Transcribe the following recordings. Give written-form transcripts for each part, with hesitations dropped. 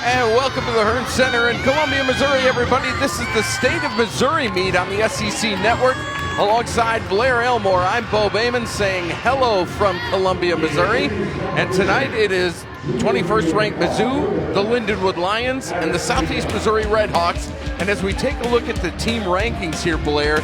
And welcome to the Hearn Center in Columbia, Missouri, everybody. This is the State of Missouri meet on the SEC Network. Alongside Blair Elmore, I'm Bo Bayman saying hello from Columbia, Missouri. And tonight it is 21st ranked Mizzou, the Lindenwood Lions, and the Southeast Missouri Redhawks. And as we take a look at the team rankings here, Blair,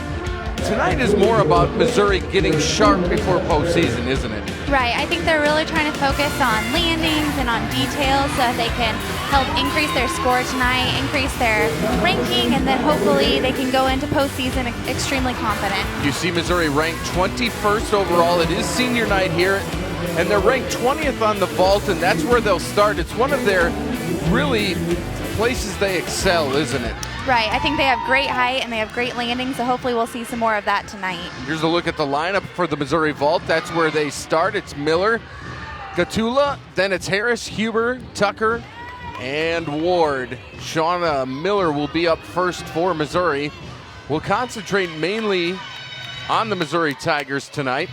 tonight is more about Missouri getting sharp before postseason, isn't it? Right. I think they're really trying to focus on landings and on details so that they can help increase their score tonight, increase their ranking, and then hopefully they can go into postseason extremely confident. You see Missouri ranked 21st overall. It is senior night here, and they're ranked 20th on the vault, and that's where they'll start. It's one of their really places they excel, isn't it? Right. I think they have great height and they have great landing, so hopefully we'll see some more of that tonight. Here's a look at the lineup for the Missouri Vault. That's where they start. It's Miller, Gatula, then it's Harris, Huber, Tucker, and Ward. Shauna Miller will be up first for Missouri. We'll concentrate mainly on the Missouri Tigers tonight.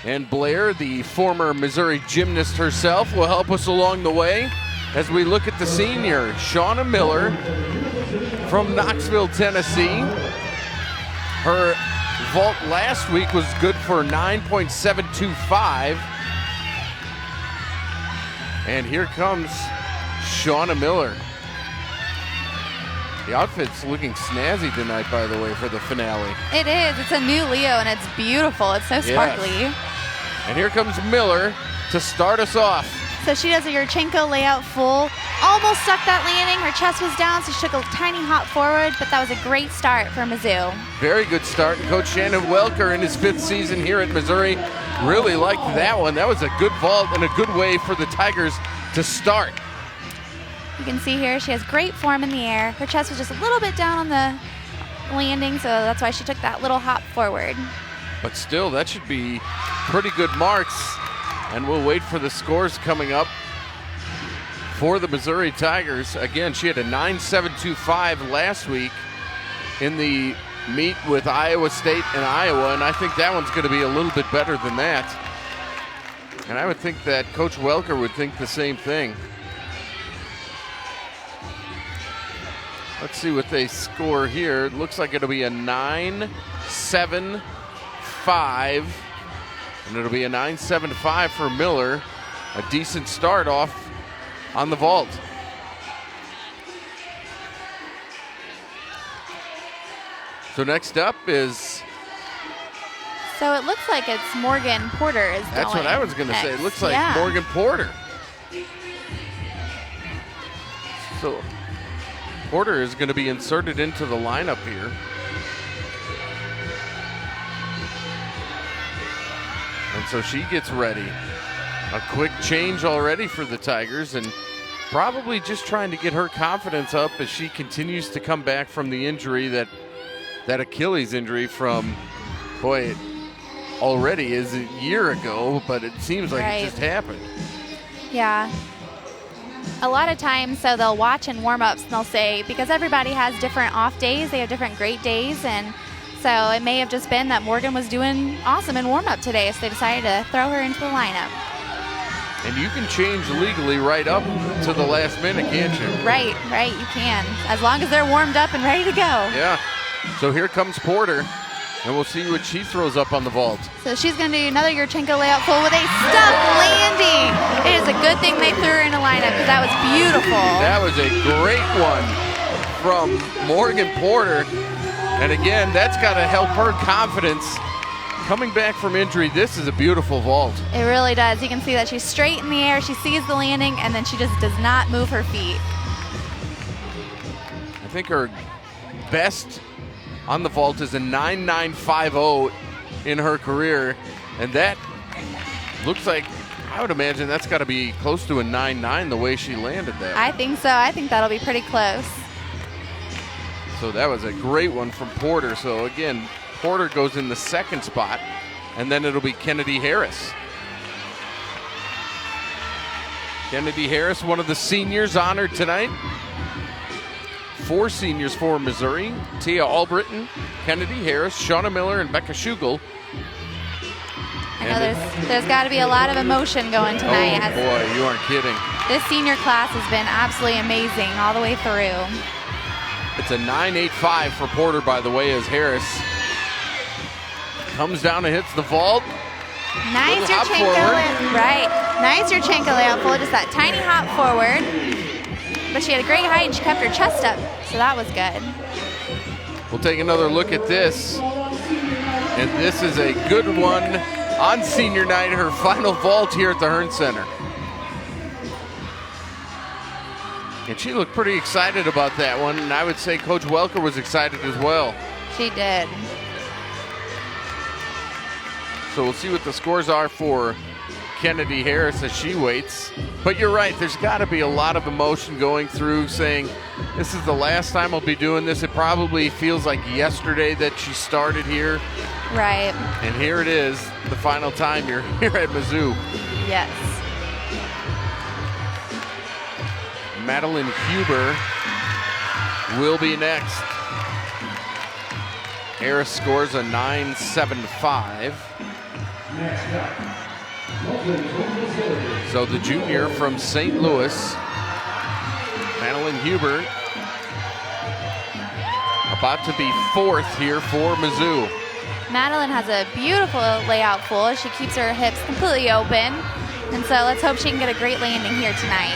And Blair, the former Missouri gymnast herself, will help us along the way as we look at the senior, Shauna Miller from Knoxville, Tennessee. Her vault last week was good for 9.725. And here comes Shauna Miller. The outfit's looking snazzy tonight, by the way, for the finale. It is. It's a new Leo, and it's beautiful. It's so sparkly. Yes. And here comes Miller to start us off. So she does a Yurchenko layout full. Almost stuck that landing. Her chest was down, so she took a tiny hop forward, but that was a great start for Mizzou. Very good start. Coach Shannon Welker in his 5th season here at Missouri really liked that one. That was a good vault and a good way for the Tigers to start. You can see here she has great form in the air. Her chest was just a little bit down on the landing, so that's why she took that little hop forward. But still, that should be pretty good marks. And we'll wait for the scores coming up for the Missouri Tigers. Again, she had a 9.725 last week in the meet with Iowa State and Iowa, and I think that one's going to be a little bit better than that. And I would think that Coach Welker would think the same thing. Let's see what they score here. It looks like it'll be a 9.75. And it'll be a 9.75 for Miller. A decent start off on the vault. So next up is... So it looks like it's Morgan Porter is going. That's what I was going to say. It looks like yeah. Morgan Porter. So Porter is going to be inserted into the lineup here. And so she gets ready. A quick change already for the Tigers, and probably just trying to get her confidence up as she continues to come back from the injury, that Achilles injury from, boy, it already is a year ago, but it seems like Right. it just happened. Yeah. A lot of times, so they'll watch in warm-ups and they'll say, because everybody has different off days, they have different great days, and so it may have just been that Morgan was doing awesome in warm-up today, so they decided to throw her into the lineup. And you can change legally right up to the last minute, can't you? Right, you can. As long as they're warmed up and ready to go. Yeah. So here comes Porter, and we'll see what she throws up on the vault. So she's going to do another Yurchenko layout full with a stuck landing. It is a good thing they threw her in a lineup because that was beautiful. That was a great one from Morgan Porter. And again, that's got to help her confidence. Coming back from injury, this is a beautiful vault. It really does. You can see that she's straight in the air, she sees the landing, and then she just does not move her feet. I think her best on the vault is a 9.950 in her career. And that looks like, I would imagine that's got to be close to a 9.9 the way she landed that. I think so. I think that'll be pretty close. So that was a great one from Porter. So again, Porter goes in the 2nd spot, and then it'll be Kennedy Harris. Kennedy Harris, one of the seniors honored tonight. 4 seniors for Missouri: Tia Albritton, Kennedy Harris, Shauna Miller, and Becca Schugel. I know there's got to be a lot of emotion going tonight. Oh boy, you aren't kidding. This senior class has been absolutely amazing all the way through. It's a 9.85 for Porter, by the way, as Harris comes down and hits the vault. Nice Yurchenko, right. Nice Yurchenko layout full, just that tiny hop forward. But she had a great height and she kept her chest up, so that was good. We'll take another look at this. And this is a good one on senior night, her final vault here at the Hearn Center. And she looked pretty excited about that one, and I would say Coach Welker was excited as well. She did. So we'll see what the scores are for Kennedy Harris as she waits. But you're right, there's got to be a lot of emotion going through, saying, this is the last time I'll be doing this. It probably feels like yesterday that she started here. Right. And here it is, the final time you're here at Mizzou. Yes. Madeline Huber will be next. Harris scores a 9.75. So the junior from St. Louis, Madeline Huber, about to be fourth here for Mizzou. Madeline has a beautiful layout full. She keeps her hips completely open. And so let's hope she can get a great landing here tonight.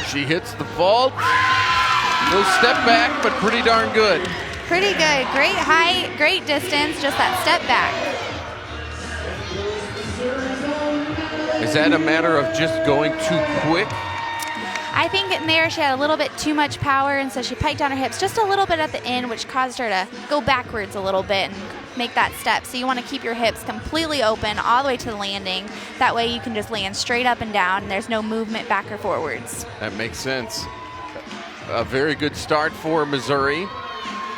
She hits the vault. Little step back, but pretty darn good. Pretty good. Great height, great distance, just that step back. Is that a matter of just going too quick? I think in there she had a little bit too much power, and so she piked down her hips just a little bit at the end, which caused her to go backwards a little bit and make that step. So you want to keep your hips completely open all the way to the landing. That way you can just land straight up and down, and there's no movement back or forwards. That makes sense. A very good start for Missouri,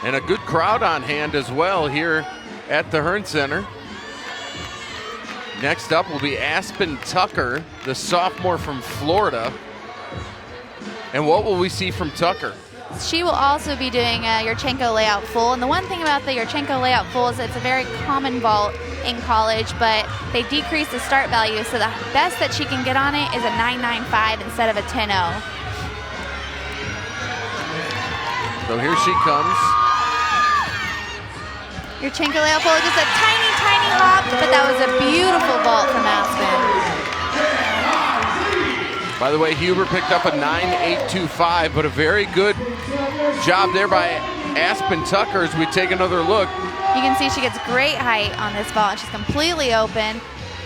and a good crowd on hand as well here at the Hearn Center. Next up will be Aspen Tucker, the sophomore from Florida. And what will we see from Tucker? She will also be doing a Yurchenko layout full. And the one thing about the Yurchenko layout full is it's a very common vault in college, but they decrease the start value. So the best that she can get on it is a 9.95 instead of a 10.0. So here she comes. Yurchenko layout full, just a tiny, tiny hop, but that was a beautiful vault from Aspen. By the way, Huber picked up a 9.825, but a very good job there by Aspen Tucker as we take another look. You can see she gets great height on this vault. She's completely open.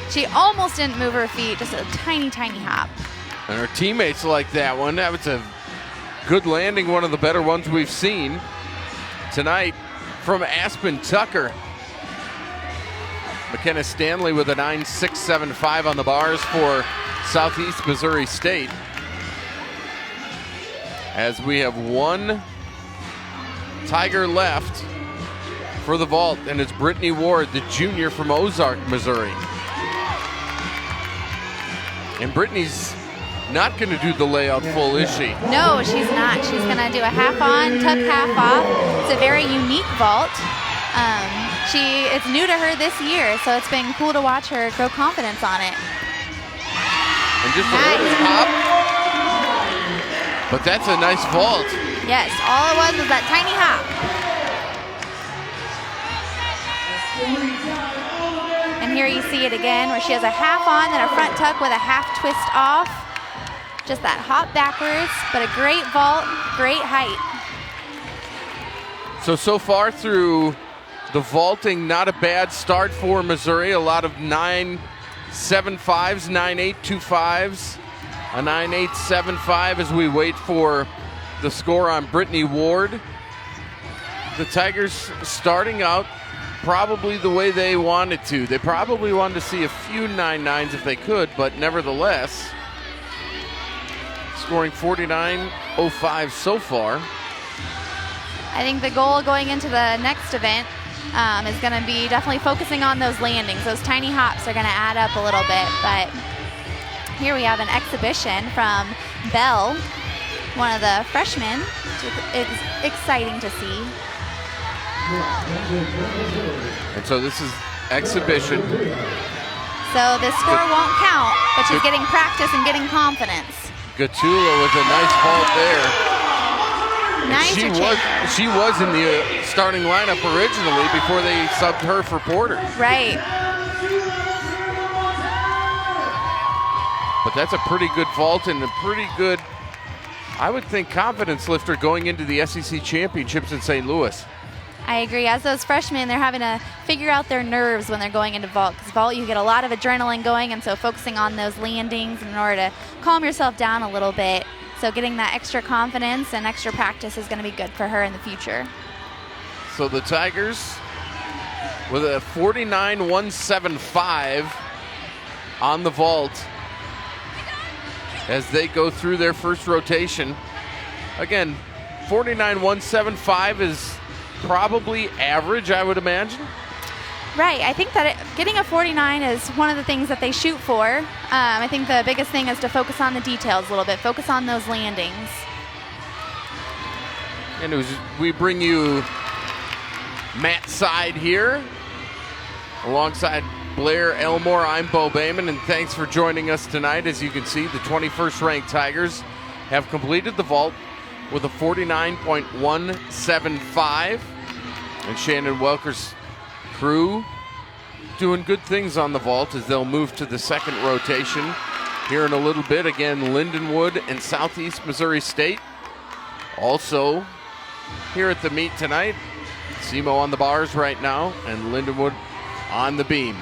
She almost didn't move her feet, just a tiny, tiny hop. And her teammates like that one. That was a good landing, one of the better ones we've seen tonight from Aspen Tucker. McKenna Stanley with a 9.675 on the bars for Southeast Missouri State. As we have one Tiger left for the vault, and it's Brittany Ward, the junior from Ozark, Missouri. And Brittany's not going to do the layout full, is she? No, she's not. She's going to do a half on, tuck half off. It's a very unique vault. It's new to her this year, so it's been cool to watch her grow confidence on it. And just a little hop. But that's a nice vault. Yes, all it was that tiny hop. And here you see it again where she has a half on, then a front tuck with a half twist off. Just that hop backwards, but a great vault, great height. So far through the vaulting, not a bad start for Missouri. A lot of 9.75s, 9.825s, a 9.875 as we wait for the score on Brittany Ward. The Tigers starting out probably the way they wanted to. They probably wanted to see a few 9.9s if they could, but nevertheless, scoring 49.05 so far. I think the goal going into the next event is going to be definitely focusing on those landings. Those tiny hops are going to add up a little bit, but here we have an exhibition from Bell, one of the freshmen. It's exciting to see. And so this is exhibition. So this score won't count, but she's getting practice and getting confidence. Gatula with a nice vault there. Nice. She was in the starting lineup originally before they subbed her for Porter. Right. But that's a pretty good vault and a pretty good, I would think, confidence lifter going into the SEC championships in St. Louis. I agree. As those freshmen, they're having to figure out their nerves when they're going into vault. Because vault, you get a lot of adrenaline going, and so focusing on those landings in order to calm yourself down a little bit. So getting that extra confidence and extra practice is going to be good for her in the future. So the Tigers with a 49.175 on the vault as they go through their first rotation. Again, 49.175 is probably average, I would imagine. Right. I think that getting a 49 is one of the things that they shoot for. I think the biggest thing is to focus on the details a little bit, focus on those landings. And we bring you Matt Side here alongside Blair Elmore. I'm Bo Bayman, and thanks for joining us tonight. As you can see, the 21st ranked Tigers have completed the vault with a 49.175, and Shannon Welker's crew doing good things on the vault as they'll move to the second rotation here in a little bit. Again, Lindenwood and Southeast Missouri State also here at the meet tonight. SEMO on the bars right now and Lindenwood on the beam.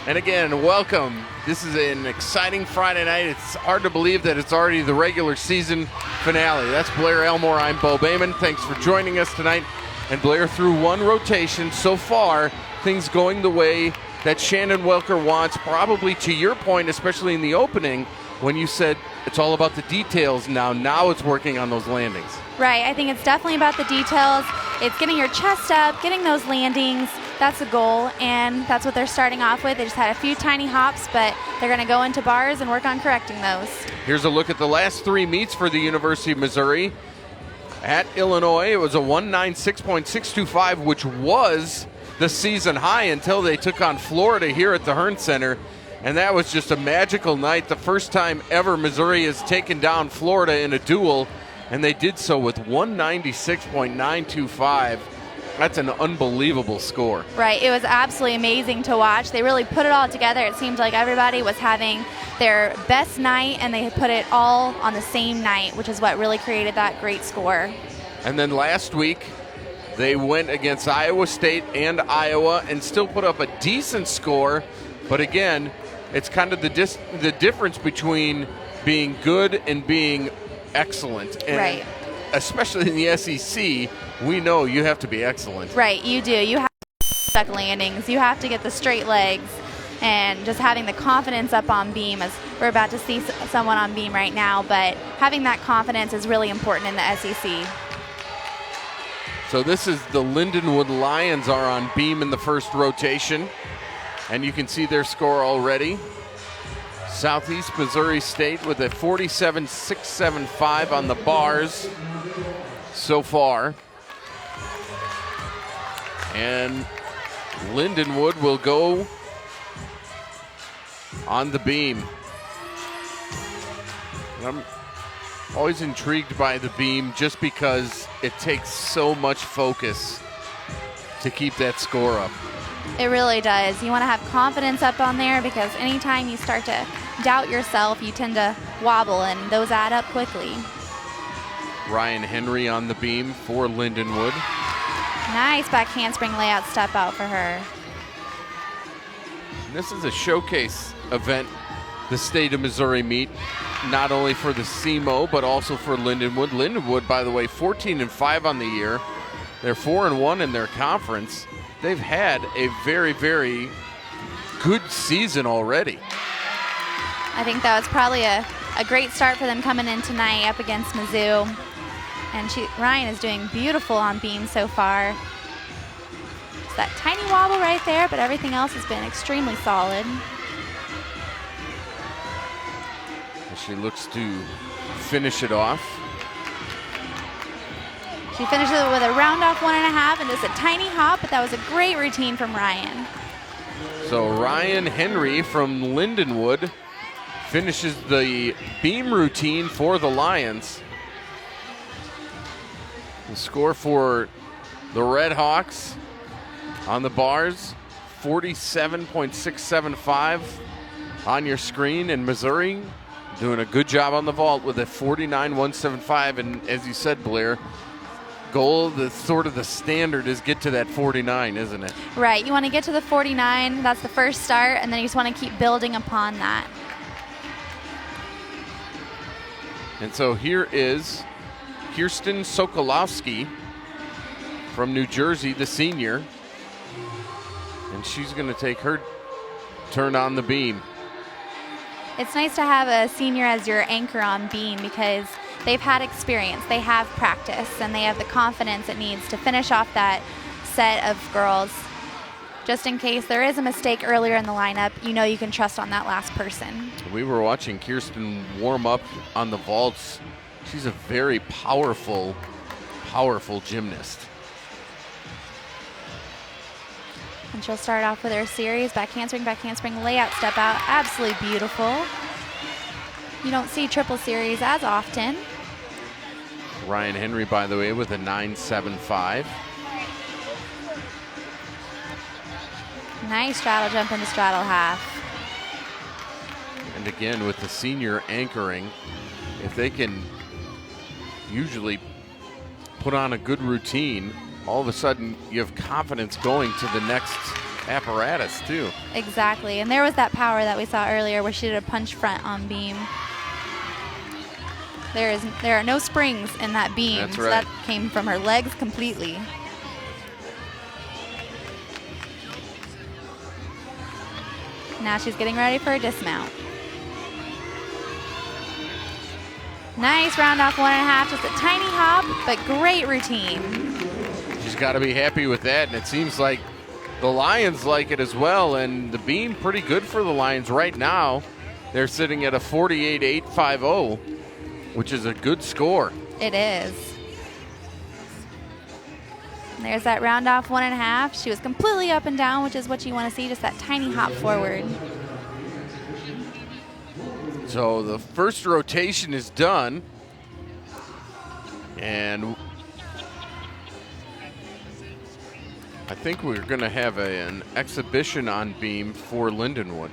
And again, welcome. This is an exciting Friday night. It's hard to believe that it's already the regular season finale. That's Blair Elmore. I'm Bo Bayman. Thanks for joining us tonight. And Blair, through one rotation so far, things going the way that Shannon Welker wants, probably to your point, especially in the opening, when you said it's all about the details now. Now it's working on those landings. Right. I think it's definitely about the details. It's getting your chest up, getting those landings. That's the goal, and that's what they're starting off with. They just had a few tiny hops, but they're going to go into bars and work on correcting those. Here's a look at the last three meets for the University of Missouri. At Illinois, it was a 196.625, which was the season high until they took on Florida here at the Hearn Center. And that was just a magical night. The first time ever Missouri has taken down Florida in a duel, and they did so with 196.925. That's an unbelievable score. Right. It was absolutely amazing to watch. They really put it all together. It seemed like everybody was having their best night, and they put it all on the same night, which is what really created that great score. And then last week, they went against Iowa State and Iowa and still put up a decent score. But again, it's kind of the difference between being good and being excellent. And right. Especially in the SEC, we know you have to be excellent. Right, you do. You have to stuck landings. You have to get the straight legs, and just having the confidence up on beam, as we're about to see someone on beam right now, but having that confidence is really important in the SEC. So this is the Lindenwood Lions are on beam in the first rotation, and you can see their score already. Southeast Missouri State with a 47.675 on the bars so far. And Lindenwood will go on the beam. I'm always intrigued by the beam just because it takes so much focus to keep that score up. It really does. You want to have confidence up on there, because anytime you start to doubt yourself, you tend to wobble, and those add up quickly. Ryan Henry on the beam for Lindenwood. Nice back handspring layout step out for her. This is a showcase event, the State of Missouri meet, not only for the SEMO, but also for Lindenwood. Lindenwood, by the way, 14-5 on the year. They're 4-1 in their conference. They've had a very, very good season already. I think that was probably a great start for them coming in tonight up against Mizzou. And Ryan is doing beautiful on beam so far. It's that tiny wobble right there, but everything else has been extremely solid. She looks to finish it off. She finishes it with a round off 1.5 and just a tiny hop, but that was a great routine from Ryan. So So Ryan Henry from Lindenwood finishes the beam routine for the Lions. The score for the Red Hawks on the bars, 47.675 on your screen, and Missouri doing a good job on the vault with a 49.175. And as you said, Blair, goal, the sort of the standard is get to that 49, isn't it? Right. You want to get to the 49. That's the first start, and then you just want to keep building upon that. And so here is Kirsten Sokolowski from New Jersey, the senior. And she's going to take her turn on the beam. It's nice to have a senior as your anchor on beam because they've had experience, they have practice, and they have the confidence it needs to finish off that set of girls. Just in case there is a mistake earlier in the lineup, you know you can trust on that last person. We were watching Kirsten warm up on the vaults. She's a very powerful, powerful gymnast. And she'll start off with her series, back handspring, layout, step out. Absolutely beautiful. You don't see triple series as often. Ryan Henry, by the way, with a 9.75. Nice straddle jump into straddle half. And again, with the senior anchoring, if they can usually put on a good routine, all of a sudden you have confidence going to the next apparatus too. Exactly, and there was that power that we saw earlier where she did a punch front on beam. There are no springs in that beam. That's so right. that came from her legs completely. Now she's getting ready for a dismount. Nice round off 1.5, just a tiny hop, but great routine. She's got to be happy with that, and it seems like the Lions like it as well, and the beam pretty good for the Lions right now. They're sitting at a 48.850, which is a good score. It is. There's that round off 1.5. She was completely up and down, which is what you want to see, just that tiny hop forward. So the first rotation is done. And I think we're going to have an exhibition on beam for Lindenwood.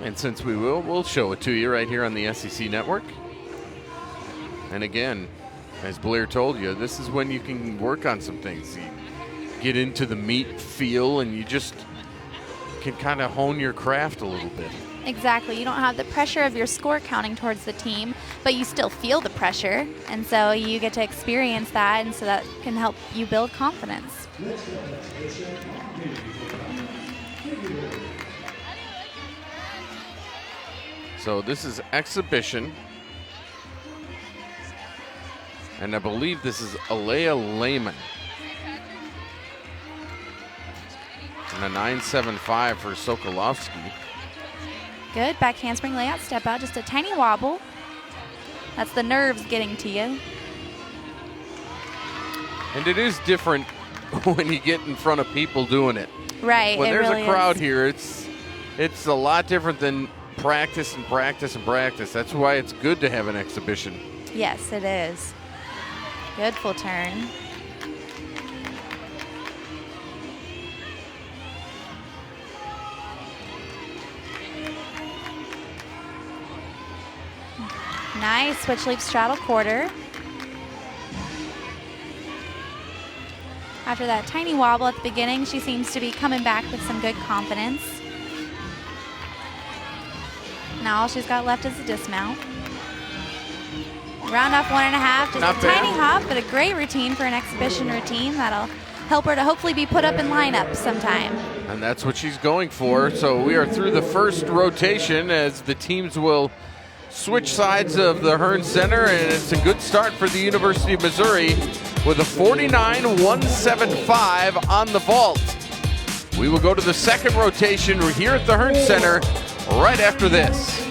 And since we will, we'll show it to you right here on the SEC Network. And again, as Blair told you, this is when you can work on some things. You get into the meat feel and you just can kind of hone your craft a little bit. Exactly. You don't have the pressure of your score counting towards the team, but you still feel the pressure. And so you get to experience that, and so that can help you build confidence. So this is exhibition. And I believe this is Alea Lehman. And a 9.75 for Sokolowski. Good. Back handspring layout, step out, just a tiny wobble. That's the nerves getting to you. And it is different when you get in front of people doing it. Right. When there's really a crowd is. here, it's a lot different than practice and practice and practice. That's why it's good to have an exhibition. Yes, it is. Good full turn. Nice switch leap straddle quarter. After that tiny wobble at the beginning, she seems to be coming back with some good confidence. Now all she's got left is a dismount. Round off 1.5, just Not a bad. tiny hop, but a great routine for an exhibition routine that'll help her to hopefully be put up in lineup sometime. And that's what she's going for. So we are through the first rotation as the teams will switch sides of the Hearn Center, and it's a good start for the University of Missouri with a 49.175 on the vault. We will go to the second rotation here at the Hearn Center right after this.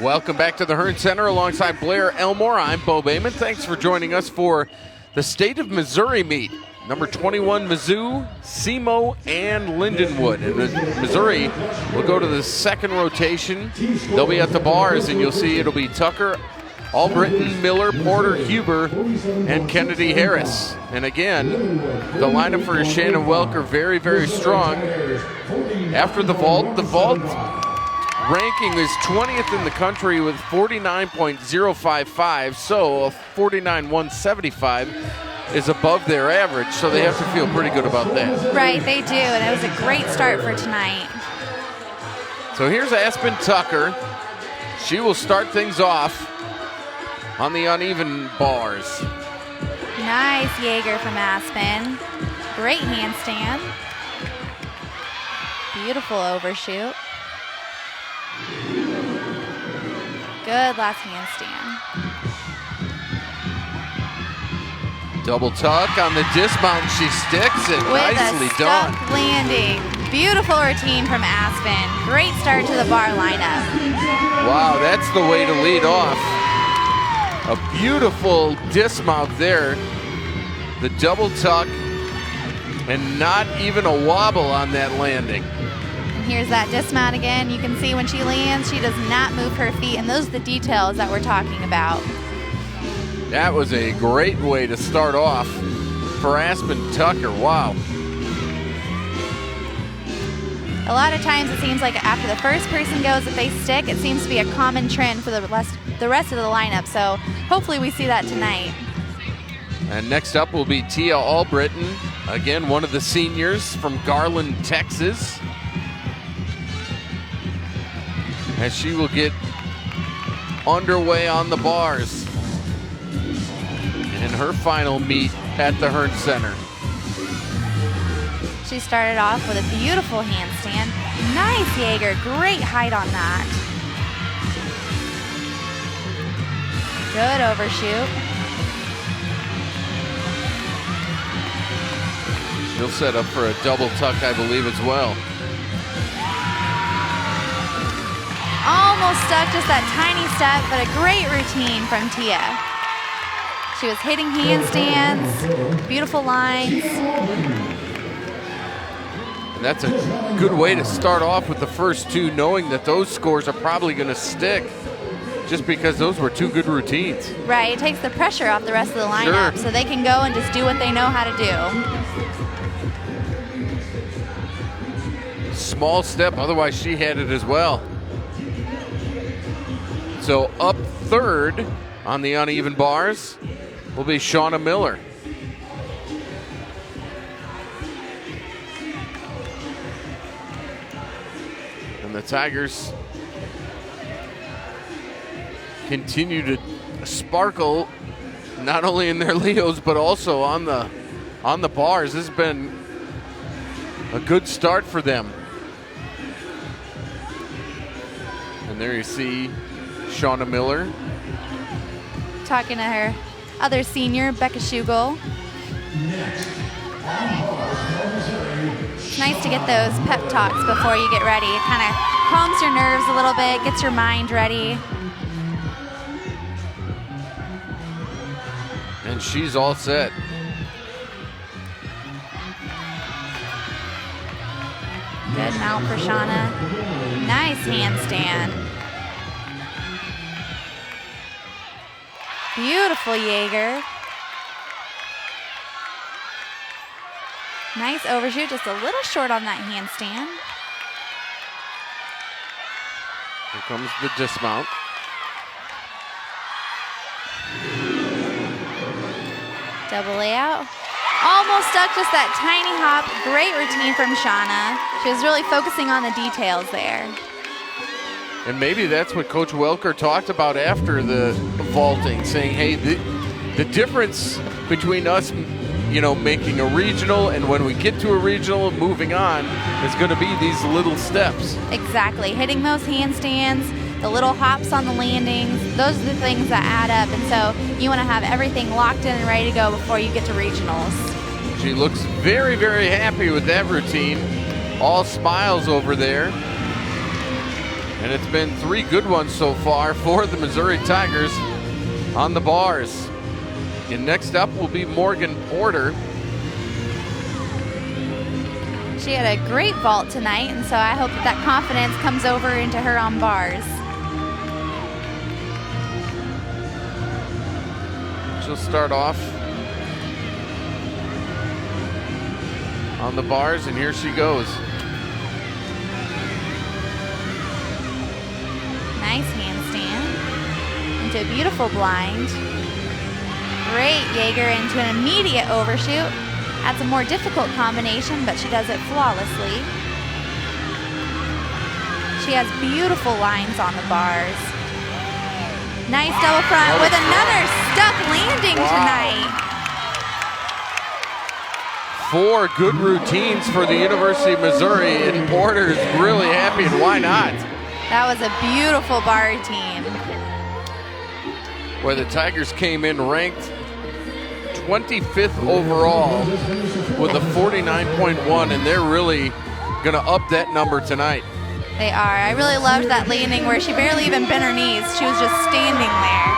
Welcome back to the Hearn Center alongside Blair Elmore. I'm Bo Bayman. Thanks for joining us for the State of Missouri meet. Number 21, Mizzou, SEMO, and Lindenwood. And Missouri will go to the second rotation. They'll be at the bars, and you'll see it'll be Tucker, Albritton, Miller, Porter, Huber, and Kennedy Harris. And again, the lineup for Shannon Welker very, very strong. After the vault ranking is 20th in the country with 49.055, so a 49.175 is above their average, so they have to feel pretty good about that. Right, they do, and it was a great start for tonight. So here's Aspen Tucker. She will start things off on the uneven bars. Nice Jaeger from Aspen. Great handstand. Beautiful overshoot. Good last handstand. Double tuck on the dismount. She sticks it. With Nicely a done. stuck landing. Beautiful routine from Aspen. Great start to the bar lineup. Wow, that's the way to lead off. A beautiful dismount there. The double tuck and not even a wobble on that landing. And here's that dismount again. You can see when she lands, she does not move her feet, and those are the details that we're talking about. That was a great way to start off for Aspen Tucker. Wow. A lot of times it seems like after the first person goes, if they stick, it seems to be a common trend for the rest of the lineup. So hopefully we see that tonight. And next up will be Tia Albritton, again, one of the seniors from Garland, Texas. As she will get underway on the bars in her final meet at the Hearn Center. She started off with a beautiful handstand. Nice Jaeger, great height on that. Good overshoot. She'll set up for a double tuck, I believe, as well. Almost stuck, just that tiny step, but a great routine from Tia. She was hitting handstands, beautiful lines. And that's a good way to start off with the first two, knowing that those scores are probably going to stick just because those were two good routines. Right, it takes the pressure off the rest of the lineup, so they can go and just do what they know how to do. Small step, otherwise she had it as well. So up third on the uneven bars will be Shauna Miller. And the Tigers continue to sparkle not only in their Leos but also on the bars. This has been a good start for them. And there you see Shauna Miller Talking to her other senior, Becca Schugel. It's nice to get those pep talks before you get ready. It kind of calms your nerves a little bit, gets your mind ready. and she's all set. Good mount for Shauna. Nice handstand. Beautiful Jaeger. Nice overshoot, just a little short on that handstand. Here comes the dismount. Double layout. Almost stuck, just that tiny hop. Great routine from Shauna. She was really focusing on the details there. And maybe that's what Coach Welker talked about after the vaulting, saying, hey, the difference between us, you know, making a regional and when we get to a regional and moving on is going to be these little steps. Exactly. Hitting those handstands, the little hops on the landings, those are the things that add up. And so you want to have everything locked in and ready to go before you get to regionals. She looks very, very happy with that routine. All smiles over there. And it's been 3 good ones so far for the Missouri Tigers on the bars. And next up will be Morgan Porter. She had a great vault tonight, and so I hope that confidence comes over into her on bars. She'll start off on the bars, and here she goes. Nice handstand into a beautiful blind. Great Jaeger into an immediate overshoot. That's a more difficult combination, but she does it flawlessly. She has beautiful lines on the bars. Nice double front with another stuck landing tonight. 4 good routines for the University of Missouri, and Porter's really happy, and why not? That was a beautiful bar routine. Where the Tigers came in ranked 25th overall with a 49.1, and they're really going to up that number tonight. They are. I really loved that landing where she barely even bent her knees. She was just standing there.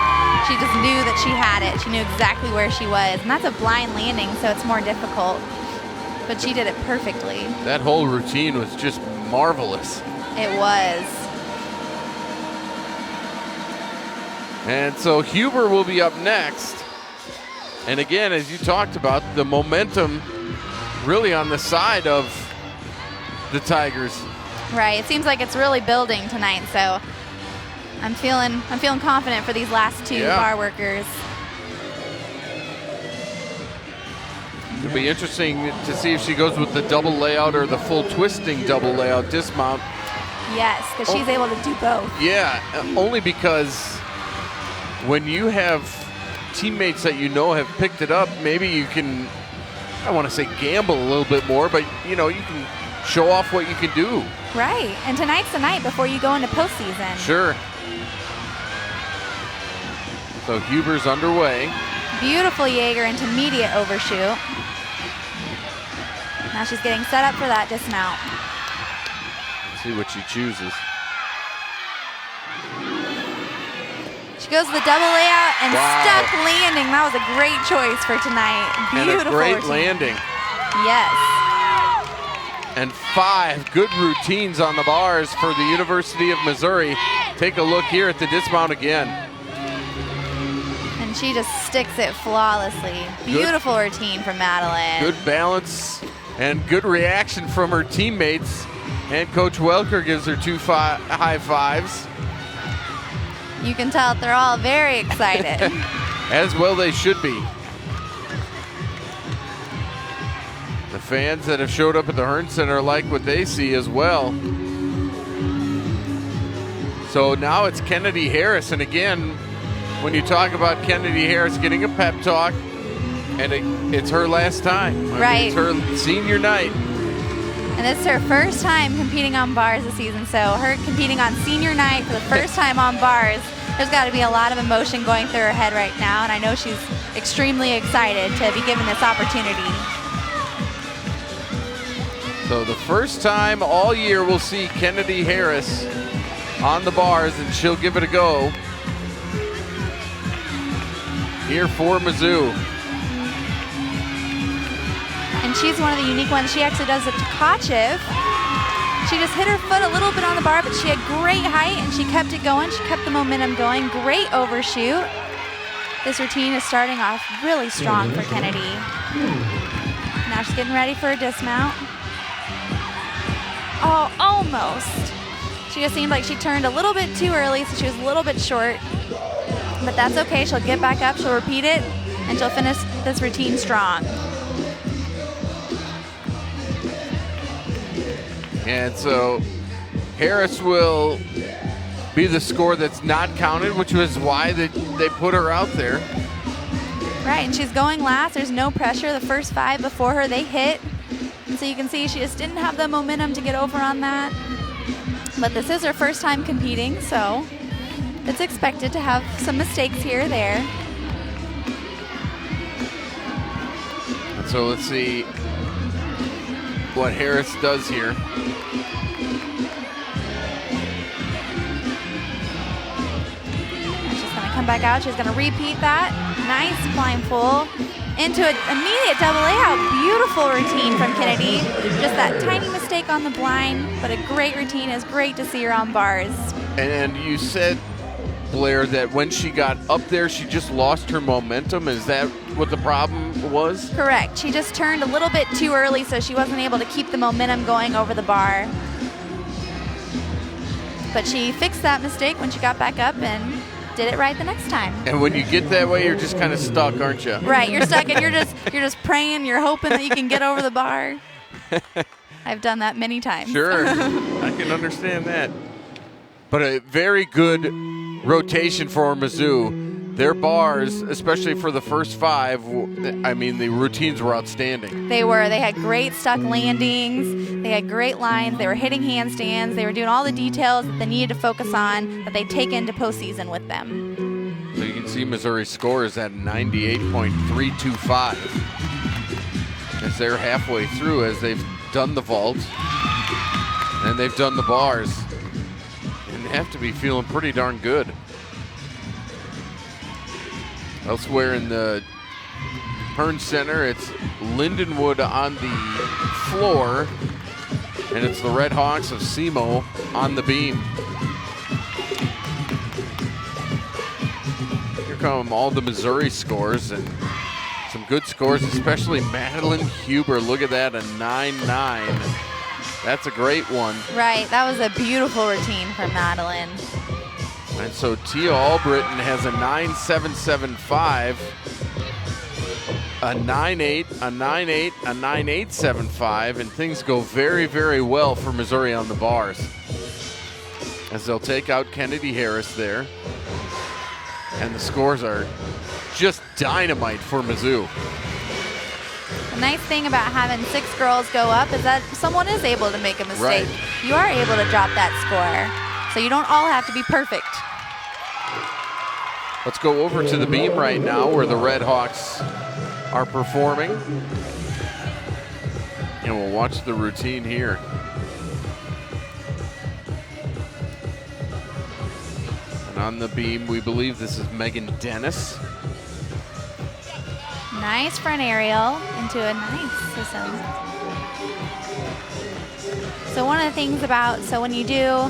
She just knew that she had it. She knew exactly where she was. And that's a blind landing, so it's more difficult. But she did it perfectly. That whole routine was just marvelous. It was. And so Huber will be up next. And again, as you talked about, the momentum really on the side of the Tigers. Right. It seems like it's really building tonight, so I'm feeling confident for these last 2 bar workers. It'll be interesting to see if she goes with the double layout or the full twisting double layout dismount. Yes, because she's able to do both. Yeah, only because when you have teammates that you know have picked it up, maybe you can, I want to say gamble a little bit more, but you know, you can show off what you can do. Right, and tonight's the night before you go into postseason. Sure. So Huber's underway. Beautiful Jaeger into immediate overshoot. Now she's getting set up for that dismount. Let's see what she chooses. She goes to the double layout and stuck landing. That was a great choice for tonight. Beautiful. And a great routine. landing. Yes. And 5 good routines on the bars for the University of Missouri. Take a look here at the dismount again. And she just sticks it flawlessly. Beautiful routine from Madeline. Good balance and good reaction from her teammates. And Coach Welker gives her 2 high fives. You can tell they're all very excited. As well they should be. The fans that have showed up at the Hearn Center like what they see as well. So now it's Kennedy Harris, and again, when you talk about Kennedy Harris getting a pep talk, and it's her last time. Right. It's her senior night. And this is her first time competing on bars this season, so her competing on senior night for the first time on bars, there's got to be a lot of emotion going through her head right now, and I know she's extremely excited to be given this opportunity. So the first time all year we'll see Kennedy Harris on the bars, and she'll give it a go here for Mizzou. And she's one of the unique ones. She actually does it to Tkachev. She just hit her foot a little bit on the bar, but she had great height and she kept it going. She kept the momentum going. Great overshoot. This routine is starting off really strong for Kennedy. Now she's getting ready for a dismount. Oh, almost. She just seemed like she turned a little bit too early, so she was a little bit short. But that's okay. She'll get back up, she'll repeat it, and she'll finish this routine strong. And so Harris will be the score that's not counted, which was why they put her out there. Right, and she's going last. There's no pressure. The first 5 before her, they hit. And so you can see she just didn't have the momentum to get over on that. But this is her first time competing, so it's expected to have some mistakes here or there. And so let's see what Harris does here. come back out. She's going to repeat that. Nice flying full into an immediate double layout. Beautiful routine from Kennedy. Just that tiny mistake on the blind, but a great routine. It's great to see her on bars. And you said, Blair, that when she got up there, she just lost her momentum. Is that what the problem was? Correct. She just turned a little bit too early, so she wasn't able to keep the momentum going over the bar. But she fixed that mistake when she got back up and did it right the next time. And when you get that way, you're just kind of stuck, aren't you? Right, you're stuck and you're just praying, you're hoping that you can get over the bar. I've done that many times. Sure, I can understand that. But a very good rotation for Mizzou. Their bars, especially for the first 5, I mean, the routines were outstanding. They were. They had great stuck landings. They had great lines. They were hitting handstands. They were doing all the details that they needed to focus on that they take into postseason with them. So you can see Missouri's score is at 98.325. As they're halfway through, as they've done the vault and they've done the bars. And they have to be feeling pretty darn good. Elsewhere in the Hearn Center, it's Lindenwood on the floor, and it's the Red Hawks of SEMO on the beam. Here come all the Missouri scores, and some good scores, especially Madeline Huber. Look at that, a 9-9. That's a great one. Right, that was a beautiful routine from Madeline. And so Tia Albritton has a 9.775, a 9.8, a 9.8, a 9.875, and things go very, very well for Missouri on the bars. As they'll take out Kennedy Harris there. And the scores are just dynamite for Mizzou. The nice thing about having 6 girls go up is that someone is able to make a mistake. Right. You are able to drop that score. So you don't all have to be perfect. Let's go over to the beam right now where the Red Hawks are performing. And we'll watch the routine here. And on the beam, we believe this is Megan Dennis. Nice front aerial into a nice system. So one of the things when you do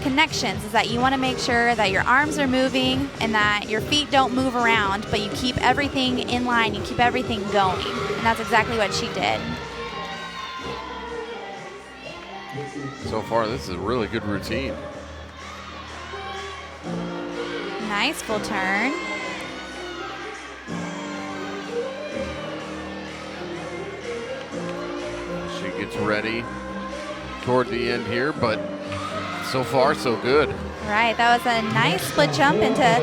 connections is that you want to make sure that your arms are moving and that your feet don't move around, but you keep everything in line, you keep everything going. And that's exactly what she did. So far, this is a really good routine. Nice full turn. She gets ready toward the end here, but so far, so good. Right, that was a nice split jump into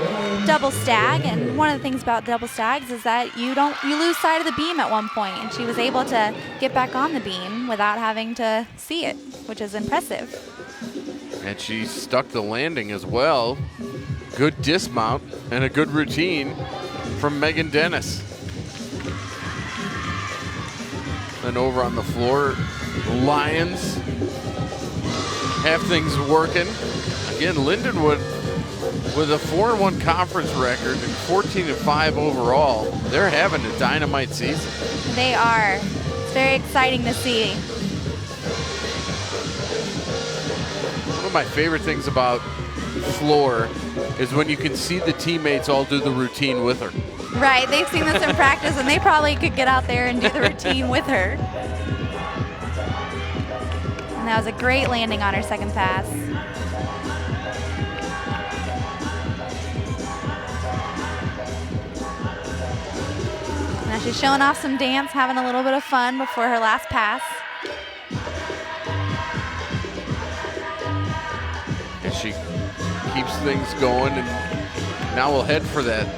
double stag, and one of the things about double stags is that you lose sight of the beam at one point, and she was able to get back on the beam without having to see it, which is impressive. And she stuck the landing as well. Good dismount and a good routine from Megan Dennis. Then over on the floor, the Lions have things working. Again, Lindenwood with a 4-1 conference record and 14-5 overall. They're having a dynamite season. They are. It's very exciting to see. One of my favorite things about floor is when you can see the teammates all do the routine with her. Right, they've seen this in practice and they probably could get out there and do the routine with her. And that was a great landing on her second pass. Now she's showing off some dance, having a little bit of fun before her last pass. And she keeps things going, and now we'll head for that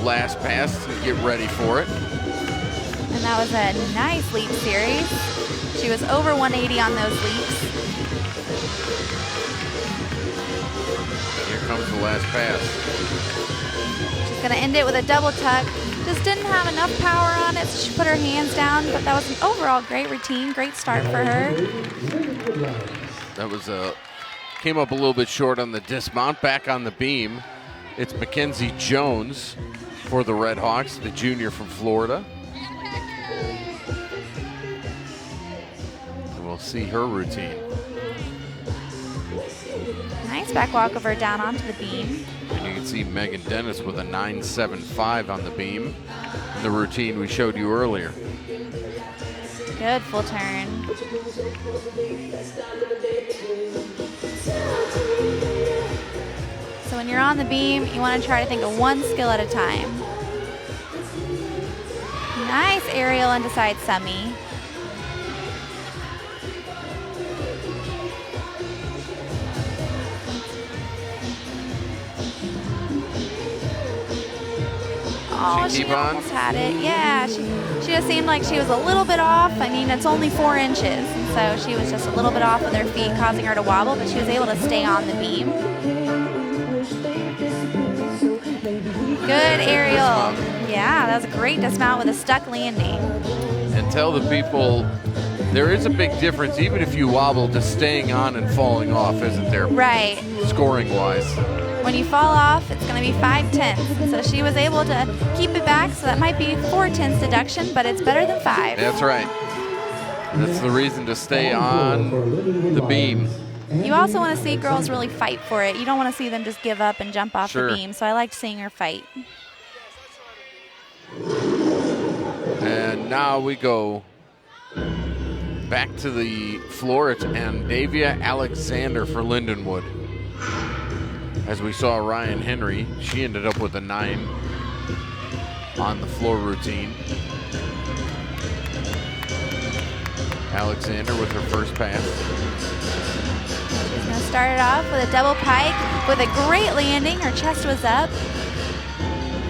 last pass and get ready for it. And that was a nice leap series. She was over 180 on those leaps. Here comes the last pass. She's going to end it with a double tuck. Just didn't have enough power on it, so she put her hands down, but that was an overall great routine, great start for her. That was came up a little bit short on the dismount, back on the beam. It's Mackenzie Jones for the Red Hawks, the junior from Florida. And we'll see her routine. Nice back walkover down onto the beam. And you can see Megan Dennis with a 9.75 on the beam. The routine we showed you earlier. Good full turn. So when you're on the beam, you want to try to think of one skill at a time. Nice aerial into side semi. Oh, she almost had it. Yeah, she just seemed like she was a little bit off. I mean, it's only 4 inches, and so she was just a little bit off with her feet, causing her to wobble, but she was able to stay on the beam. Good aerial. Yeah, that was a great dismount with a stuck landing. And tell the people, there is a big difference, even if you wobble, to staying on and falling off, isn't there? Right. Scoring-wise. When you fall off, it's going to be 5 tenths. So she was able to keep it back, so that might be 4 tenths deduction, but it's better than 5. That's right. That's the reason to stay on the beam. You also want to see girls really fight for it. You don't want to see them just give up and jump off the beam, so I liked seeing her fight. And now we go back to the floor. It's Andavia Alexander for Lindenwood. As we saw Ryan Henry, she ended up with a 9 on the floor routine. Alexander with her first pass. She's going to start it off with a double pike with a great landing. Her chest was up.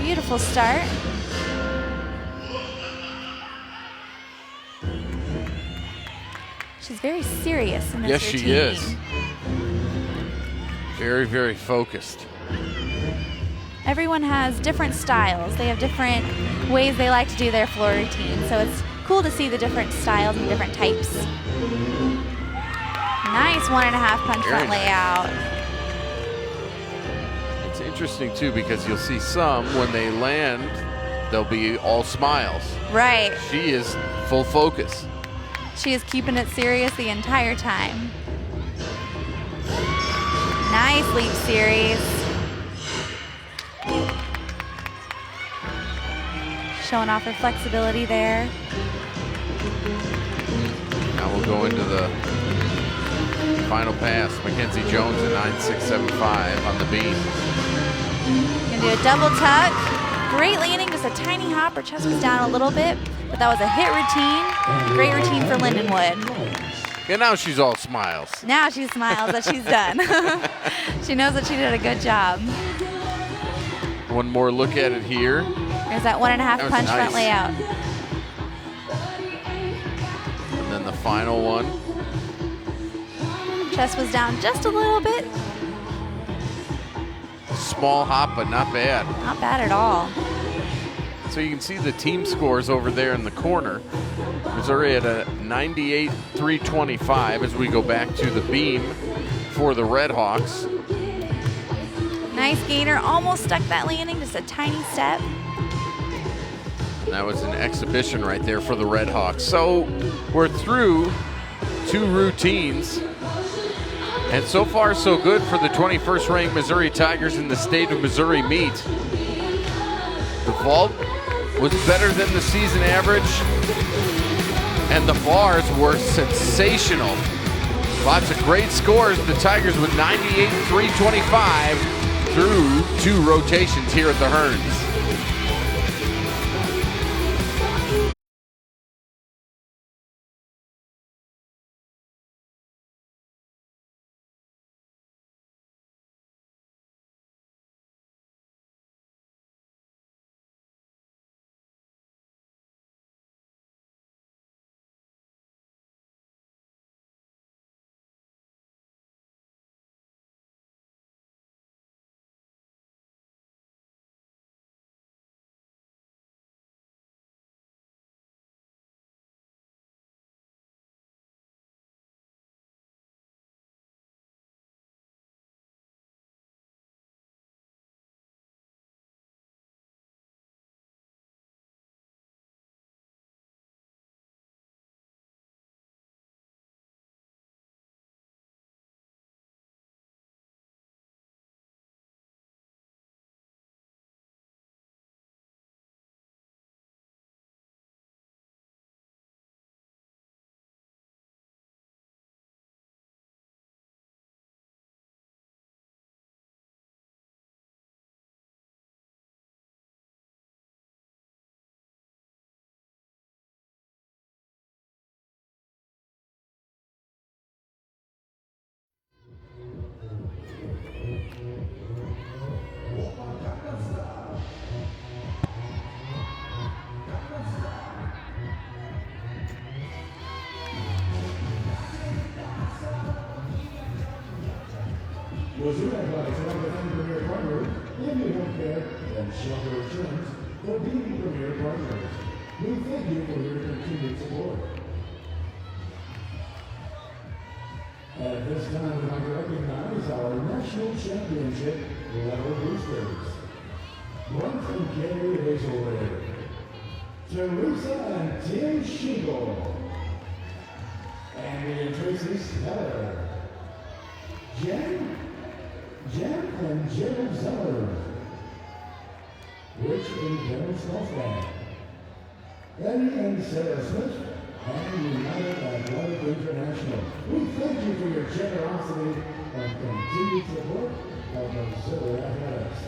Beautiful start. She's very serious in this routine. Yes, she is. Very, very focused. Everyone has different styles. They have different ways they like to do their floor routine. So it's cool to see the different styles and different types. Nice 1.5 punch front layout. It's interesting too because you'll see some when they land, they'll be all smiles. Right. She is full focus. She is keeping it serious the entire time. Nice leap series. Showing off her flexibility there. Now we'll go into the final pass. Mackenzie Jones at 9.675 on the beam. Gonna do a double tuck. Great landing, just a tiny hop. Her chest was down a little bit, but that was a hit routine. Great routine for Lindenwood. And now she's all smiles. Now she smiles that she's done. She knows that she did a good job. One more look at it here. There's that 1.5 punch front layout. And then the final one. Chest was down just a little bit. Small hop, but not bad. Not bad at all. So you can see the team scores over there in the corner. Missouri at a 98-325 as we go back to the beam for the Red Hawks. Nice gainer, almost stuck that landing, just a tiny step. And that was an exhibition right there for the Red Hawks. So we're through 2 routines. And so far, so good for the 21st ranked Missouri Tigers in the state of Missouri meet. The vault was better than the season average, and the bars were sensational. Lots of great scores. The Tigers with 98-325 through 2 rotations here at the Hearns. Mizzou Athletics and the premier partner, Family Healthcare and Shelter Insurance, the leading premier partners. We thank you for your continued support. At this time, we'd like to recognize our national championship level boosters. Bronson K. Hazelwood, Teresa and Tim Shingle, Andy and Tracy Speller, Jen and Gerald Zeller, Rich and Kevin Snowflake, Eddie and Sarah Smith, and United Athletic International. We thank you for your generosity and continued support of Mizzou Athletics.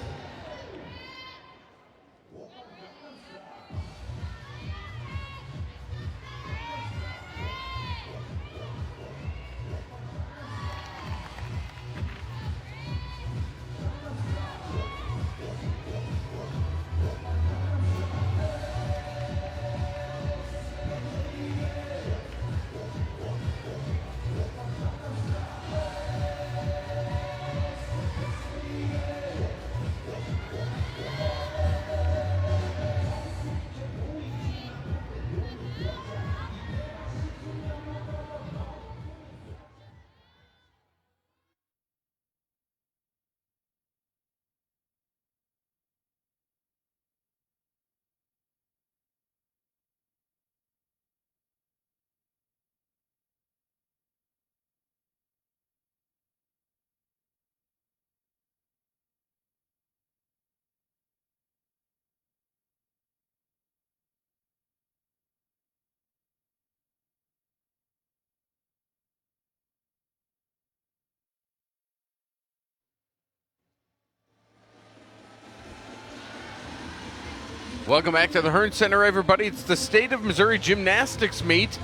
Welcome back to the Hearn Center, everybody. It's the State of Missouri Gymnastics meet.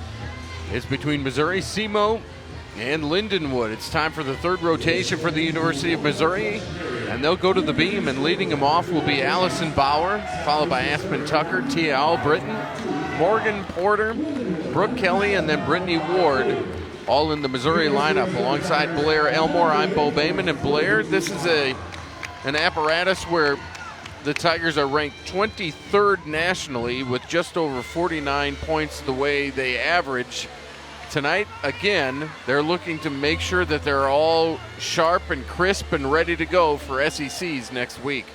It's between Missouri SEMO and Lindenwood. It's time for the third rotation for the University of Missouri, and they'll go to the beam, and leading them off will be Allison Bauer, followed by Aspen Tucker, Tia Albritton, Morgan Porter, Brooke Kelly, and then Brittany Ward, all in the Missouri lineup. Alongside Blair Elmore, I'm Bo Bayman. And Blair, this is an apparatus where the Tigers are ranked 23rd nationally with just over 49 points the way they average. Tonight, again, they're looking to make sure that they're all sharp and crisp and ready to go for SECs next week.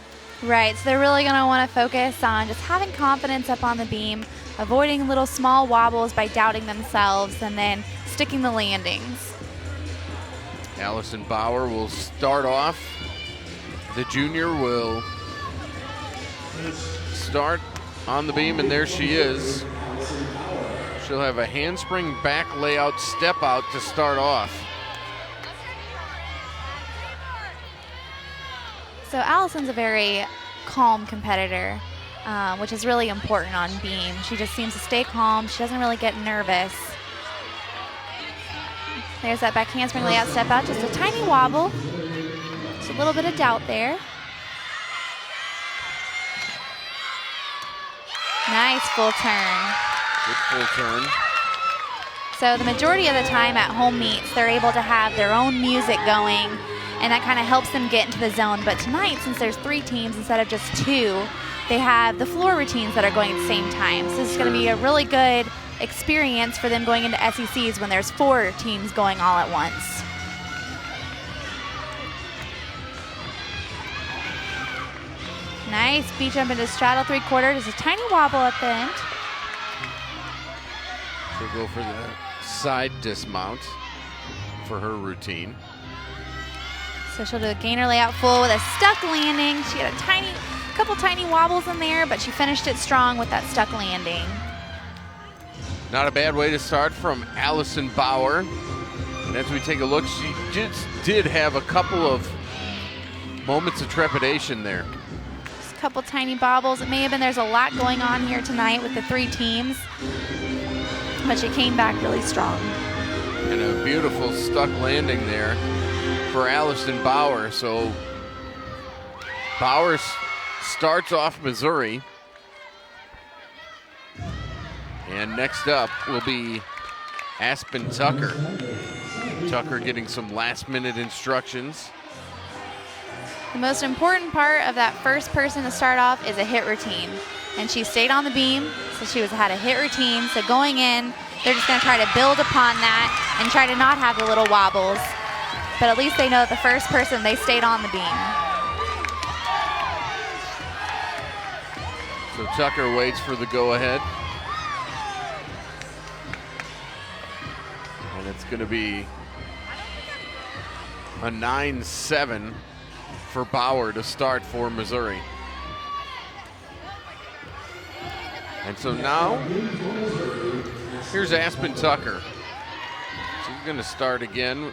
Right, so they're really going to want to focus on just having confidence up on the beam, avoiding little small wobbles by doubting themselves, and then sticking the landings. Allison Bauer will start off. The junior will start on the beam, and there she is. She'll have a handspring back layout step out to start off. So Allison's a very calm competitor, which is really important on beam. She just seems to stay calm. She doesn't really get nervous. There's that back handspring layout step out, just a tiny wobble. Just a little bit of doubt there. Nice full turn. Good full turn. So the majority of the time at home meets, they're able to have their own music going, and that kind of helps them get into the zone. But tonight, since there's 3 teams instead of just 2, they have the floor routines that are going at the same time. So this is going to be a really good experience for them going into SECs when there's 4 teams going all at once. Nice beat jump into straddle 3/4. Just a tiny wobble at the end. She'll go for the side dismount for her routine. So she'll do a gainer layout full with a stuck landing. She had a couple tiny wobbles in there, but she finished it strong with that stuck landing. Not a bad way to start from Allison Bauer. And as we take a look, she just did have a couple of moments of trepidation there. Just a couple tiny bobbles. It may have been there's a lot going on here tonight with the 3 teams, but she came back really strong. And a beautiful stuck landing there for Allison Bauer. So Bauer starts off Missouri. And next up will be Aspen Tucker. Tucker getting some last-minute instructions The most important part of that first person to start off is a hit routine. And she stayed on the beam, so she had a hit routine. So going in, they're just going to try to build upon that and try to not have the little wobbles. But at least they know that the first person, they stayed on the beam. So Tucker waits for the go-ahead. And it's going to be a 9-7 for Bauer to start for Missouri. And so now, here's Aspen Tucker. She's going to start again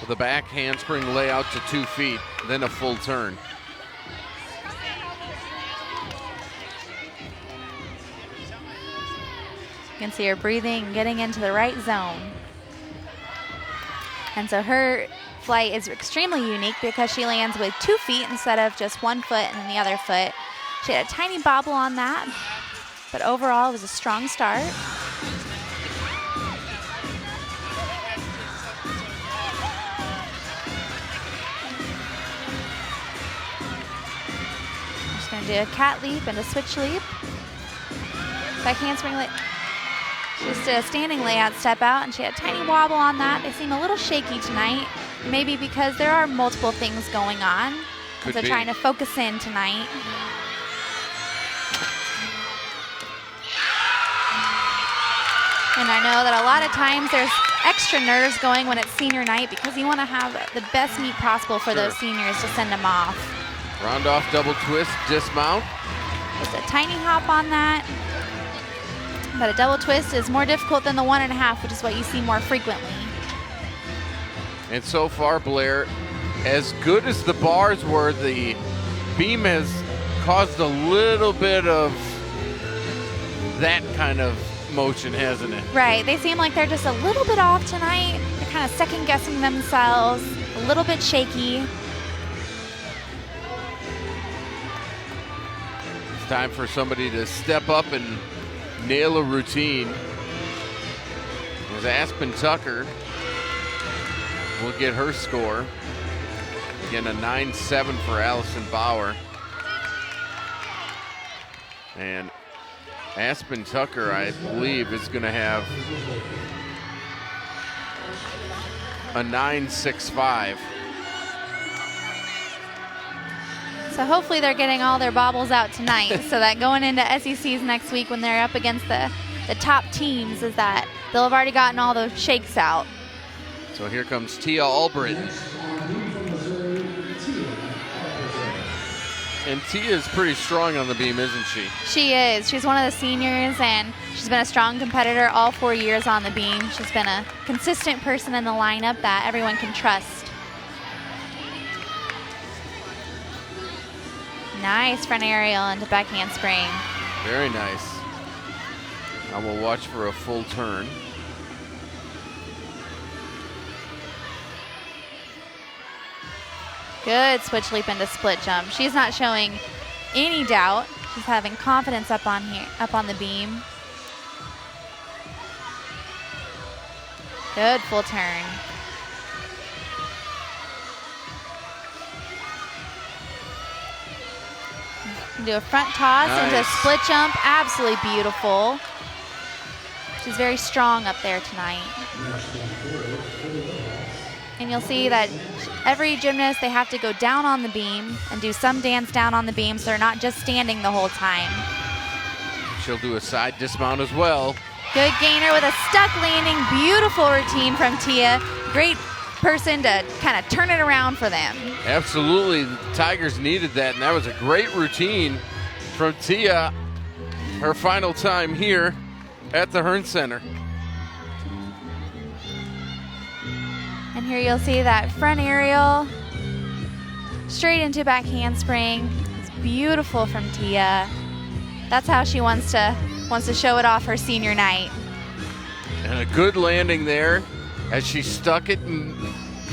with a back handspring layout to 2 feet, then a full turn. You can see her breathing and getting into the right zone. And so her flight is extremely unique because she lands with 2 feet instead of just 1 foot and then the other foot. She had a tiny bobble on that, but overall it was a strong start. Just going to do a cat leap and a switch leap. Back handspring leap. She just did a standing layout step out, and she had a tiny wobble on that. They seem a little shaky tonight, maybe because there are multiple things going on. Could so be. Trying to focus in tonight. And I know that a lot of times there's extra nerves going when it's senior night because you want to have the best meet possible for those seniors to send them off. Round off double twist, dismount. Just a tiny hop on that. But a double twist is more difficult than the 1.5, which is what you see more frequently. And so far, Blair, as good as the bars were, the beam has caused a little bit of that kind of motion, hasn't it? Right, they seem like they're just a little bit off tonight. They're kind of second guessing themselves, a little bit shaky. It's time for somebody to step up and nail a routine. As Aspen Tucker will get her score. Again, a 9-7 for Allison Bauer. And Aspen Tucker, I believe, is going to have a 9-6-5. So hopefully they're getting all their bobbles out tonight so that going into SECs next week when they're up against the top teams is that they'll have already gotten all those shakes out. So here comes Tia Albritton. And Tia is pretty strong on the beam, isn't she? She is. She's one of the seniors, and she's been a strong competitor all 4 years on the beam. She's been a consistent person in the lineup that everyone can trust. Nice front aerial into back handspring. Very nice. Now we'll watch for a full turn. Good switch leap into split jump. She's not showing any doubt. She's having confidence up on the beam. Good full turn. Do a front toss into a split jump. Absolutely beautiful. She's very strong up there tonight. And you'll see that every gymnast, they have to go down on the beam and do some dance down on the beam so they're not just standing the whole time. She'll do a side dismount as well. Good gainer with a stuck landing. Beautiful routine from Tia. Great person to kind of turn it around for them. Absolutely, the Tigers needed that, and that was a great routine from Tia. Her final time here at the Hearn Center. And here you'll see that front aerial straight into back handspring. It's beautiful from Tia. That's how she wants to show it off her senior night. And a good landing there as she stuck it and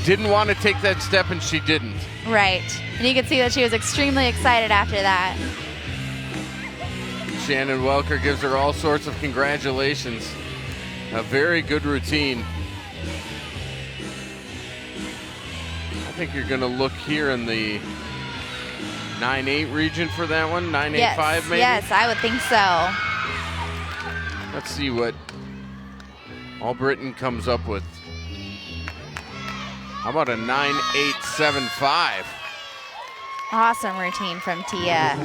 didn't want to take that step, and she didn't. Right. And you can see that she was extremely excited after that. Shannon Welker gives her all sorts of congratulations. A very good routine. I think you're going to look here in the 9-8 region for that one? 9-8-5 Yes, maybe? yes, I would think so. Let's see what All Britain comes up with. How about a 9-8-7-5? Awesome routine from Tia.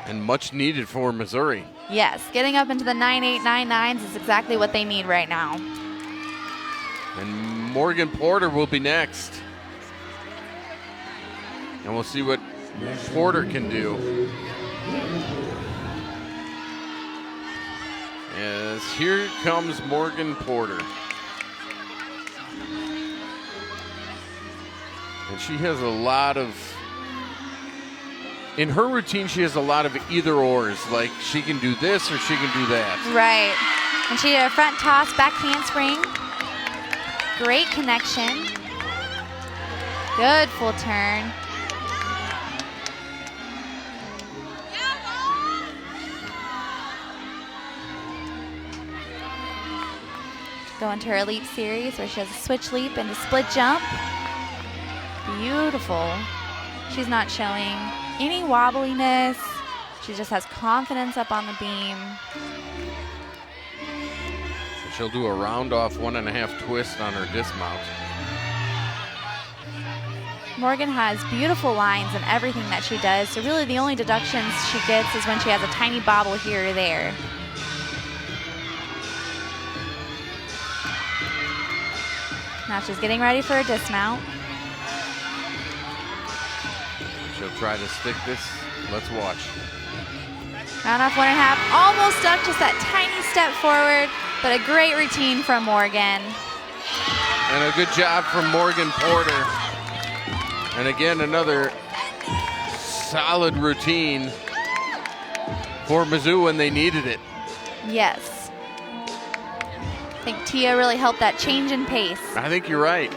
And much needed for Missouri. Yes, getting up into the 9-8, 9-9s is exactly what they need right now. And Morgan Porter will be next. And we'll see what Porter can do. As here comes Morgan Porter. And she has a lot of, in her routine, she has a lot of either ors. Like she can do this or she can do that. Right. And she did a front toss, back handspring. Great connection. Good full turn. Go into her leap series where she has a switch leap and a split jump. Beautiful. She's not showing any wobbliness. She just has confidence up on the beam. She'll do a round off 1.5 twist on her dismount. Morgan has beautiful lines in everything that she does, so really the only deductions she gets is when she has a tiny bobble here or there. Now she's getting ready for a dismount. She'll try to stick this. Let's watch. Round off 1.5, almost stuck, just that tiny step forward, but a great routine from Morgan. And a good job from Morgan Porter. And again, another solid routine for Mizzou when they needed it. Yes. I think Tia really helped that change in pace. I think you're right.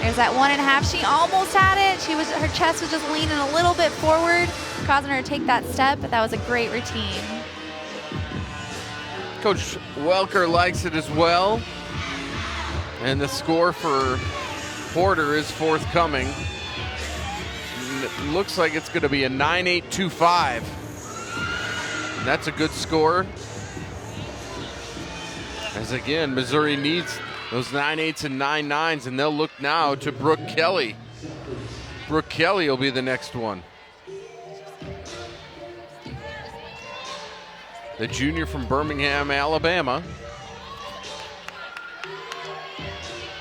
There's that 1.5. She almost had it. Her chest was just leaning a little bit forward, causing her to take that step, but that was a great routine. Coach Welker likes it as well. And the score for Porter is forthcoming. And it looks like it's going to be a 9.825. And that's a good score. As again, Missouri needs those 9.8s and 9.9s, and they'll look now to Brooke Kelly. Brooke Kelly will be the next one. The junior from Birmingham, Alabama,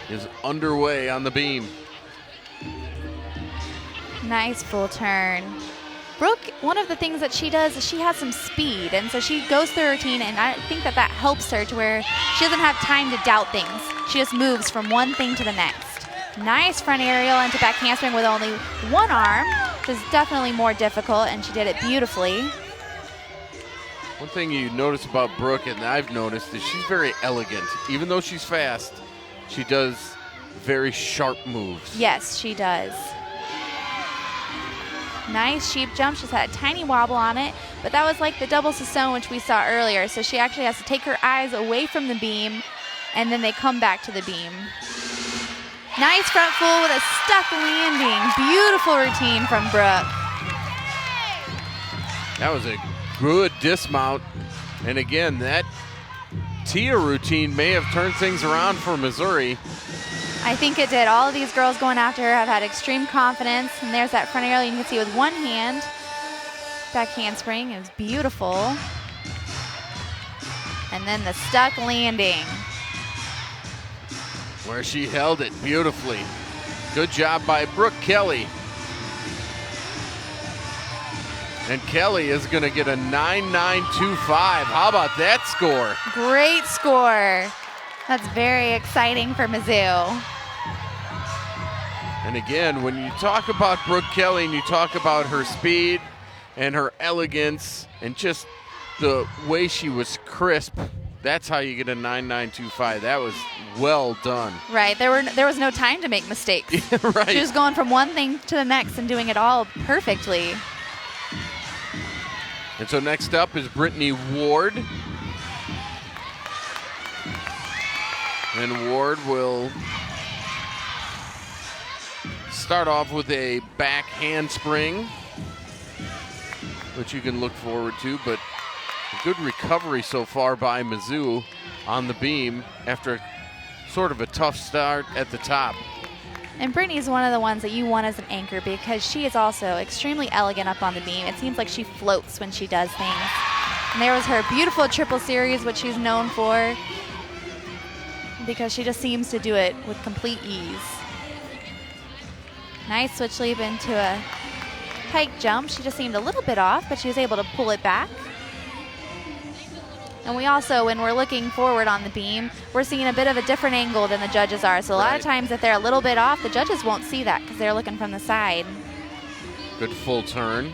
is underway on the beam. Nice full turn. Brooke, one of the things that she does is she has some speed, and so she goes through her routine, and I think that helps her to where she doesn't have time to doubt things. She just moves from one thing to the next. Nice front aerial into back handspring with only one arm, which is definitely more difficult, and she did it beautifully. One thing you notice about Brooke, and I've noticed, is she's very elegant. Even though she's fast, she does very sharp moves. Yes, she does. Nice sheep jump. She's had a tiny wobble on it, but that was like the double Sassone, which we saw earlier. So she actually has to take her eyes away from the beam, and then they come back to the beam. Nice front full with a stuck landing. Beautiful routine from Brooke. That was a good dismount. And again, that Tia routine may have turned things around for Missouri. I think it did. All of these girls going after her have had extreme confidence. And there's that front aerial you can see with one hand. Back handspring. It was beautiful. And then the stuck landing. Where she held it beautifully. Good job by Brooke Kelly. And Kelly is going to get a 9.925. How about that score? Great score. That's very exciting for Mizzou. And again, when you talk about Brooke Kelly and you talk about her speed and her elegance and just the way she was crisp, that's how you get a 9.925. That was well done. Right. There was no time to make mistakes. Right. She was going from one thing to the next and doing it all perfectly. And so next up is Brittany Ward. And Ward will start off with a back handspring, which you can look forward to, but a good recovery so far by Mizzou on the beam after sort of a tough start at the top. And Brittany's one of the ones that you want as an anchor because she is also extremely elegant up on the beam. It seems like she floats when she does things. And there was her beautiful triple series, which she's known for, because she just seems to do it with complete ease. Nice switch leap into a pike jump. She just seemed a little bit off, but she was able to pull it back. And we also, when we're looking forward on the beam, we're seeing a bit of a different angle than the judges are. So a lot of times if they're a little bit off, the judges won't see that because they're looking from the side. Good full turn.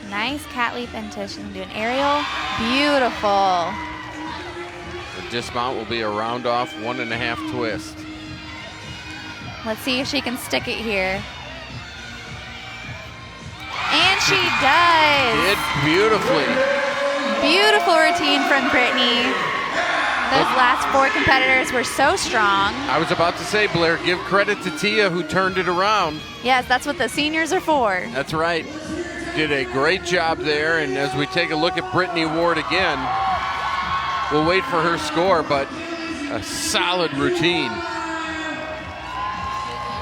Nice cat leap into, she's gonna do an aerial. Beautiful. The dismount will be a round off 1.5 twist. Let's see if she can stick it here. And she does. Did beautifully. Beautiful routine from Brittany. Those last 4 competitors were so strong. I was about to say, Blair, give credit to Tia who turned it around. Yes, that's what the seniors are for. That's right. Did a great job there, and as we take a look at Brittany Ward again, we'll wait for her score, but a solid routine.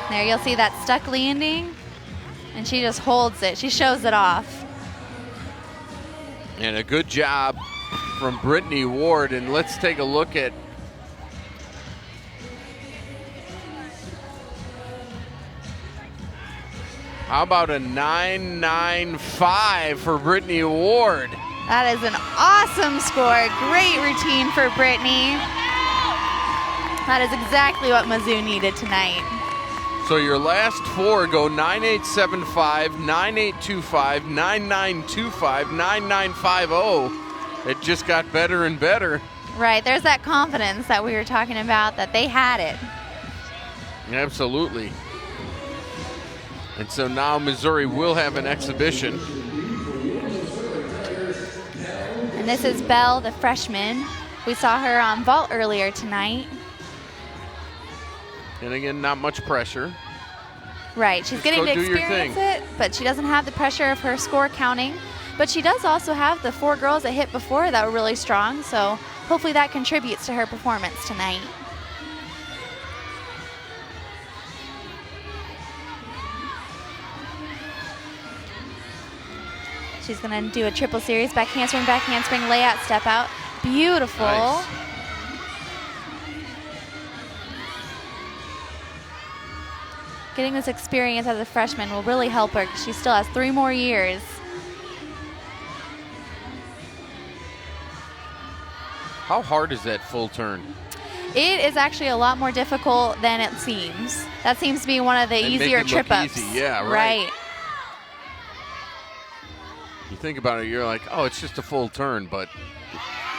There you'll see that stuck landing. And she just holds it. She shows it off. And a good job from Brittany Ward. And let's take a look at how about a 9.95 for Brittany Ward? That is an awesome score. Great routine for Brittany. That is exactly what Mizzou needed tonight. So your last 4 go 9.875, 9.825, 9.925, 9.950. It just got better and better. Right, there's that confidence that we were talking about, that they had it. Absolutely. And so now Missouri will have an exhibition. And this is Belle, the freshman. We saw her on vault earlier tonight. And again, not much pressure. Right, she's getting to experience it, but she doesn't have the pressure of her score counting. But she does also have the 4 girls that hit before that were really strong, so hopefully that contributes to her performance tonight. She's gonna do a triple series, back handspring, layout, step out. Beautiful. Nice. Getting this experience as a freshman will really help her because she still has 3 more years. How hard is that full turn? It is actually a lot more difficult than it seems. That seems to be one of the easier trip-ups. Easy. Yeah, right. You think about it, you're like, oh, it's just a full turn, but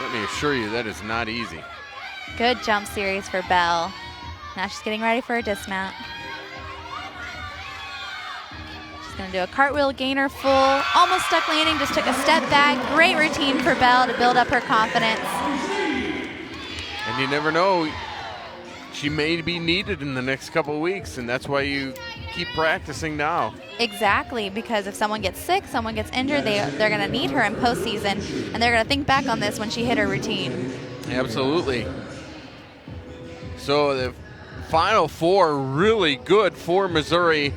let me assure you that is not easy. Good jump series for Belle. Now she's getting ready for a dismount. Gonna do a cartwheel gainer full, almost stuck landing, just took a step back. Great routine for Belle to build up her confidence. And you never know, she may be needed in the next couple of weeks, and that's why you keep practicing now. Exactly, because if someone gets sick, someone gets injured, they're gonna need her in postseason, and they're gonna think back on this when she hit her routine. Absolutely. So the final 4 really good for Missouri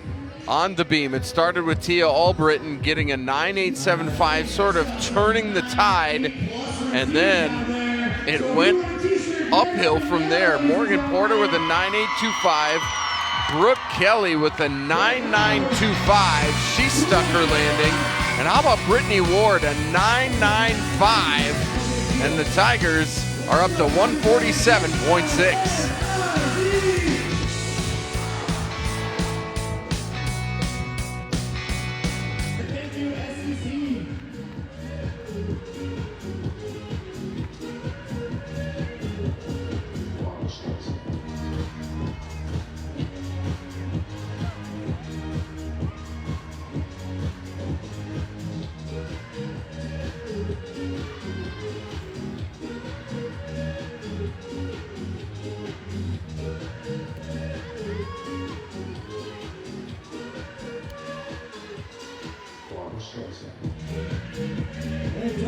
on the beam. It started with Tia Albritton getting a 9.875, sort of turning the tide, and then it went uphill from there. Morgan Porter with a 9.825, Brooke Kelly with a 9.925. She stuck her landing. And how about Brittany Ward, a 9.95, and the Tigers are up to 147.6.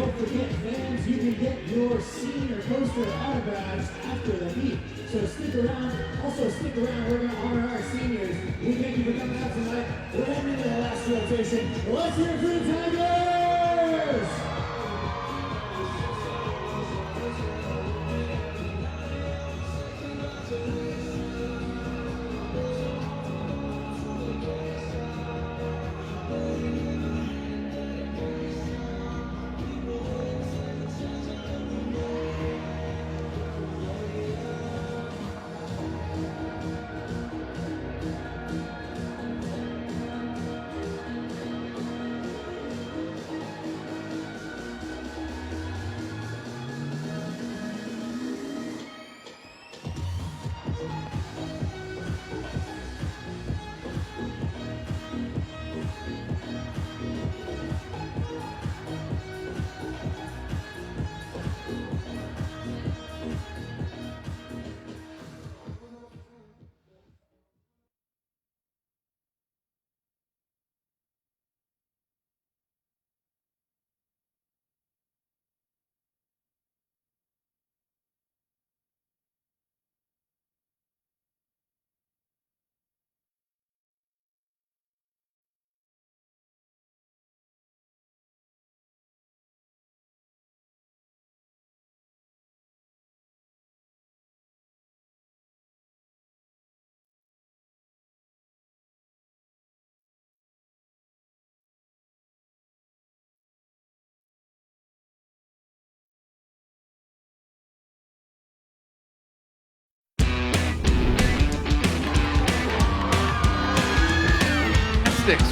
don't forget, fans, you can get your senior poster autographs after the meet. So stick around. Also stick around. We're going to honor our seniors. We thank you for coming out tonight. We're heading into the last rotation. Let's hear it for the Tigers!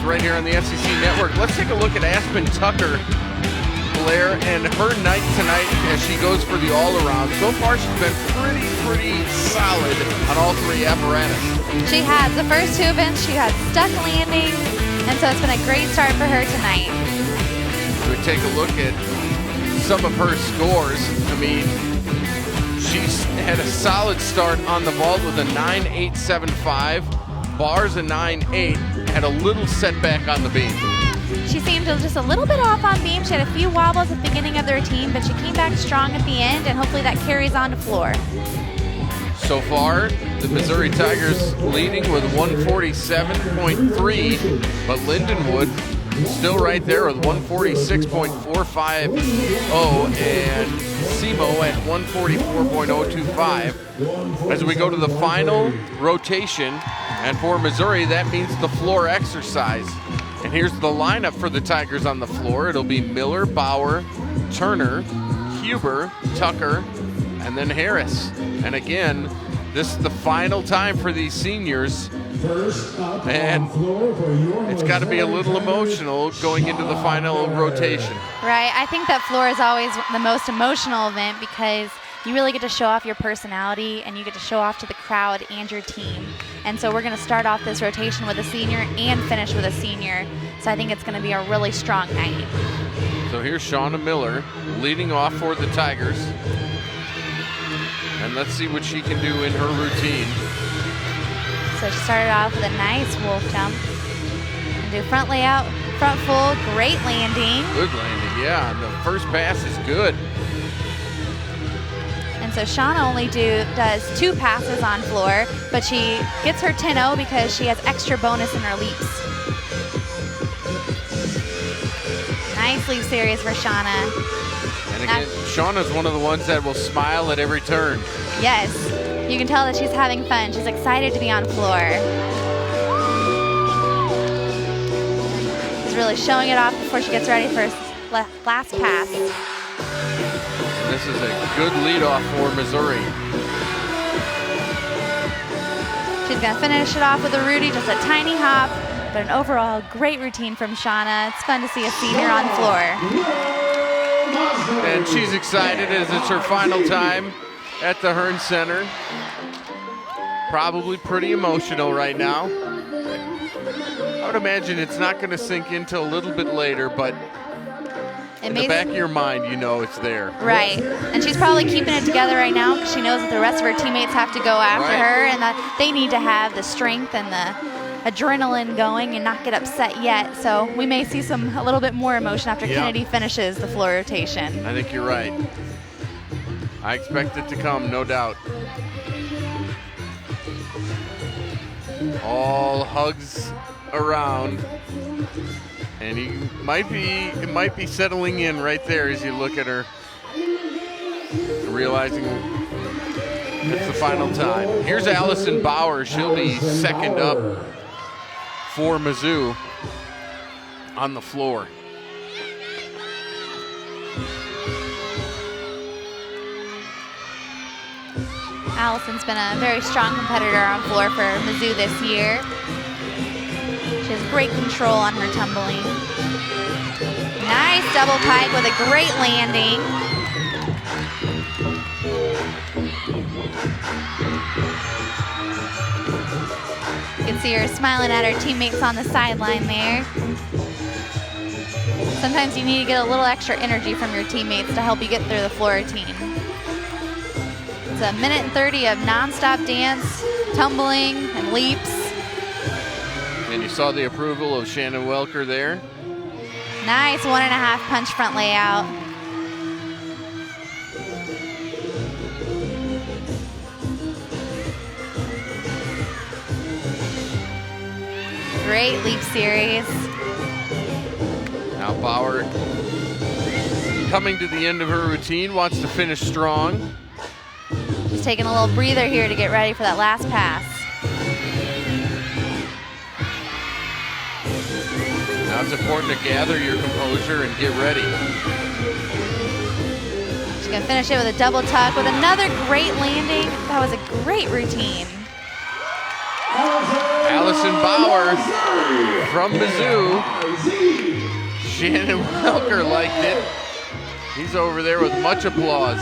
Right here on the SEC Network. Let's take a look at Aspen Tucker, Blair, and her night tonight as she goes for the all-around. So far, she's been pretty solid on all three apparatus. She has. The first two events, she had stuck landings, and so it's been a great start for her tonight. We take a look at some of her scores. I mean, she's had a solid start on the vault with a 9.875. Bars a 9.8, had a little setback on the beam. She seemed just a little bit off on beam. She had a few wobbles at the beginning of the routine, but she came back strong at the end, and hopefully that carries on to floor. So far, the Missouri Tigers leading with 147.3, but Lindenwood still right there with 146.450 and SEMO at 144.025. As we go to the final rotation, and for Missouri, that means the floor exercise. And here's the lineup for the Tigers on the floor. It'll be Miller, Bauer, Turner, Huber, Tucker, and then Harris. And again, this is the final time for these seniors. And it's got to be a little emotional going into the final rotation. Right. I think that floor is always the most emotional event because you really get to show off your personality and you get to show off to the crowd and your team. And so we're going to start off this rotation with a senior and finish with a senior. So I think it's going to be a really strong night. So here's Shauna Miller leading off for the Tigers. And let's see what she can do in her routine. So she started off with a nice wolf jump. And do front layout, front full, great landing. Good landing, yeah. The first pass is good. And so Shauna only does 2 passes on floor, but she gets her 10-0 because she has extra bonus in her leaps. Nice leap series for Shauna. And again, Shauna's one of the ones that will smile at every turn. Yes, you can tell that she's having fun. She's excited to be on floor. She's really showing it off before she gets ready for her last pass. This is a good leadoff for Missouri. She's going to finish it off with a Rudy, just a tiny hop, but an overall great routine from Shauna. It's fun to see a senior on floor. And she's excited as it's her final time at the Hearn Center. Probably pretty emotional right now. I would imagine it's not going to sink in till a little bit later, but in the back of your mind, you know it's there. Right. And she's probably keeping it together right now because she knows that the rest of her teammates have to go after her and that they need to have the strength and the adrenaline going and not get upset yet. So we may see a little bit more emotion after Kennedy finishes the floor rotation. I think you're right. I expect it to come, no doubt. All hugs around. And it might be settling in right there as you look at her, realizing it's the final time. Here's Allison Bauer. She'll be second up for Mizzou on the floor. Allison's been a very strong competitor on floor for Mizzou this year. She has great control on her tumbling. Nice double pike with a great landing. You can see her smiling at her teammates on the sideline there. Sometimes you need to get a little extra energy from your teammates to help you get through the floor routine. It's a minute and 30 of nonstop dance, tumbling, and leaps. And you saw the approval of Shannon Welker there. Nice 1.5 punch front layout. Great leap series. Now Bauer, coming to the end of her routine, wants to finish strong. Just taking a little breather here to get ready for that last pass. Now it's important to gather your composure and get ready. She's gonna finish it with a double tuck with another great landing. That was a great routine. Allison Bauer from Mizzou. Shannon Welker liked it. He's over there with much applause.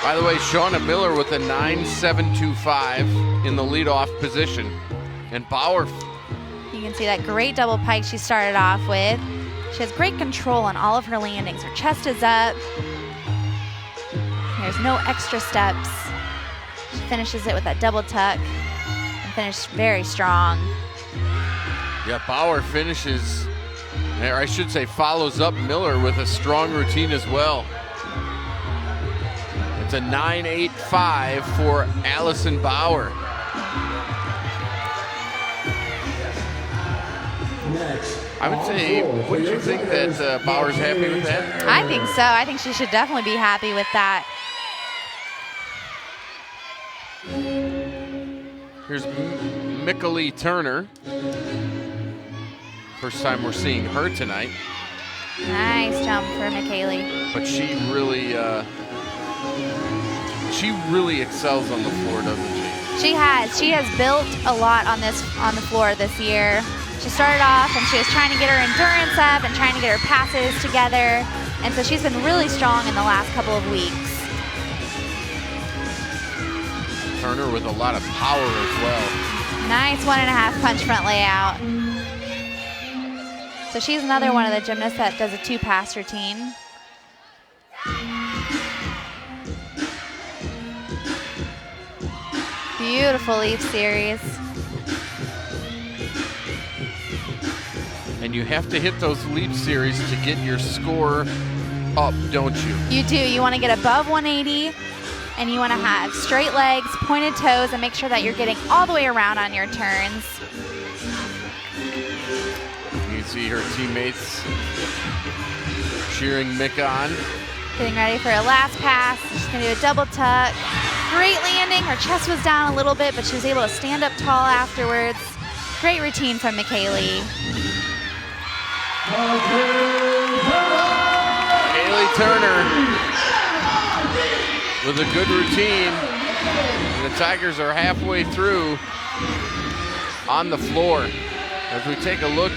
By the way, Shauna Miller with a 9.725 in the leadoff position. And Bauer. You can see that great double pike she started off with. She has great control on all of her landings. Her chest is up. There's no extra steps. She finishes it with that double tuck and finished very strong. Yeah, Bauer finishes, or I should say follows up Miller with a strong routine as well. It's a 9.85 for Allison Bauer. I would say, wouldn't you think that Bauer's happy with that? I think so. I think she should definitely be happy with that. Here's Mickalee Turner. First time we're seeing her tonight. Nice jump for McKaylee. But she really excels on the floor, doesn't she? She has. She has built a lot on the floor this year. She started off and she was trying to get her endurance up and trying to get her passes together. And so she's been really strong in the last couple of weeks. Turner with a lot of power as well. Nice 1.5 punch front layout. So she's another one of the gymnasts that does a 2-pass routine. Beautiful leap series. And you have to hit those leap series to get your score up, don't you? You do. You want to get above 180, and you want to have straight legs, pointed toes, and make sure that you're getting all the way around on your turns. You can see her teammates cheering Mick on. Getting ready for a last pass. She's going to do a double tuck. Great landing. Her chest was down a little bit, but she was able to stand up tall afterwards. Great routine from McKaylee. Haley Turner with a good routine. And the Tigers are halfway through on the floor. As we take a look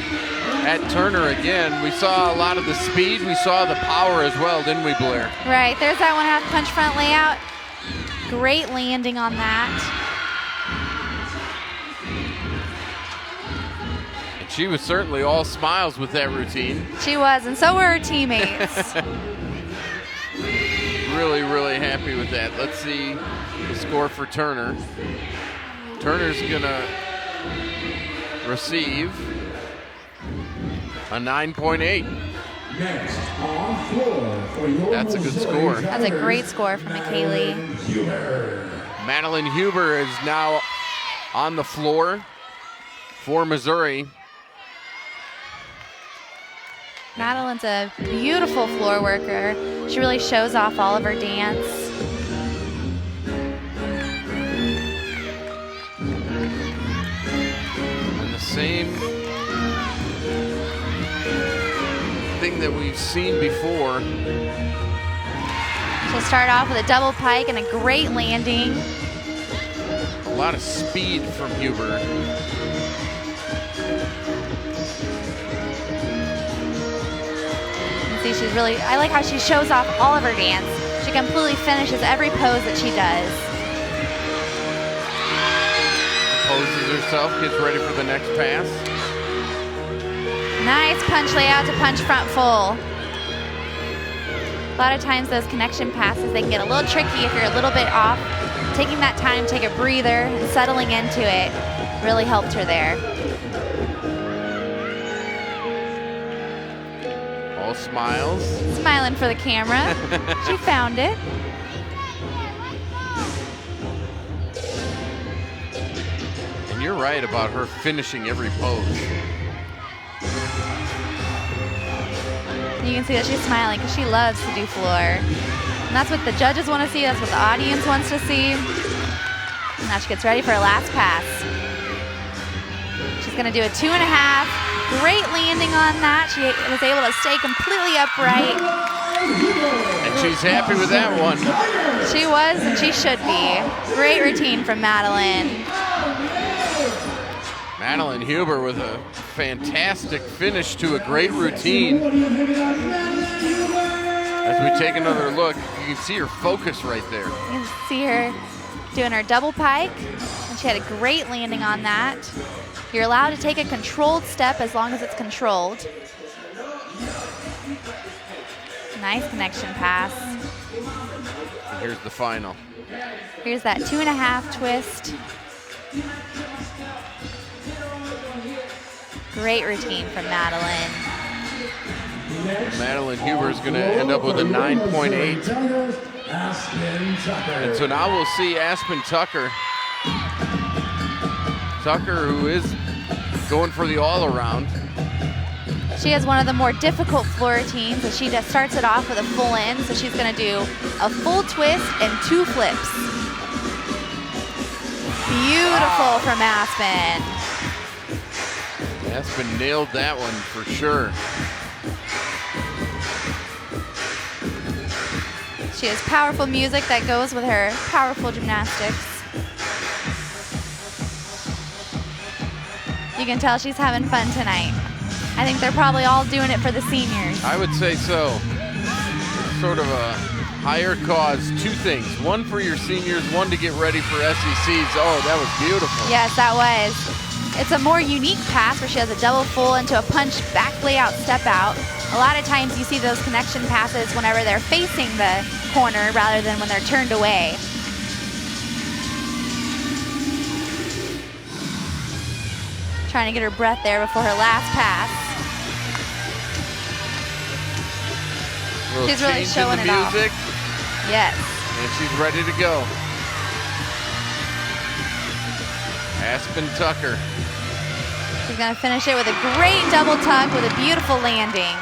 at Turner again, we saw a lot of the speed. We saw the power as well, didn't we, Blair? Right. There's that 1.5 punch front layout. Great landing on that. She was certainly all smiles with that routine. She was, and so were her teammates. Really, really happy with that. Let's see the score for Turner. Turner's gonna receive a 9.8. Next on floor for your That's a good Missouri score. That's a great score from McKaylee. Madeline Huber is now on the floor for Missouri. Madeline's a beautiful floor worker. She really shows off all of her dance. And the same thing that we've seen before. She'll start off with a double pike and a great landing. A lot of speed from Huber. See, she's really, I like how she shows off all of her dance. She completely finishes every pose that she does. Poses herself, gets ready for the next pass. Nice punch layout to punch front full. A lot of times those connection passes, they can get a little tricky if you're a little bit off. Taking that time, take a breather, and settling into it really helped her there. All smiles. Smiling for the camera. She found it. And you're right about her finishing every pose. You can see that she's smiling because she loves to do floor. And that's what the judges want to see. That's what the audience wants to see. And now she gets ready for her last pass. She's going to do a 2.5. Great landing on that. She was able to stay completely upright. And she's happy with that one. She was, and she should be. Great routine from Madeline. Madeline Huber with a fantastic finish to a great routine. As we take another look, you can see her focus right there. You can see her doing her double pike, and she had a great landing on that. You're allowed to take a controlled step as long as it's controlled. Nice connection pass. And here's the final. Here's that 2.5 twist. Great routine from Madeline. Madeline Huber is going to end up with a 9.8. And so now we'll see Aspen Tucker. Tucker, who is going for the all-around. She has one of the more difficult floor routines, as she just starts it off with a full in. So she's going to do a full twist and 2 flips. Beautiful from Aspen. Aspen nailed that one for sure. She has powerful music that goes with her powerful gymnastics. You can tell she's having fun tonight. I think they're probably all doing it for the seniors. I would say so. It's sort of a higher cause. 2 things. One for your seniors, one to get ready for SECs. Oh, that was beautiful. Yes, that was. It's a more unique pass where she has a double full into a punch back layout step out. A lot of times you see those connection passes whenever they're facing the corner rather than when they're turned away. Trying to get her breath there before her last pass. She's really showing it off. Music, Yes. and she's ready to go. Aspen Tucker. She's going to finish it with a great double tuck with a beautiful landing.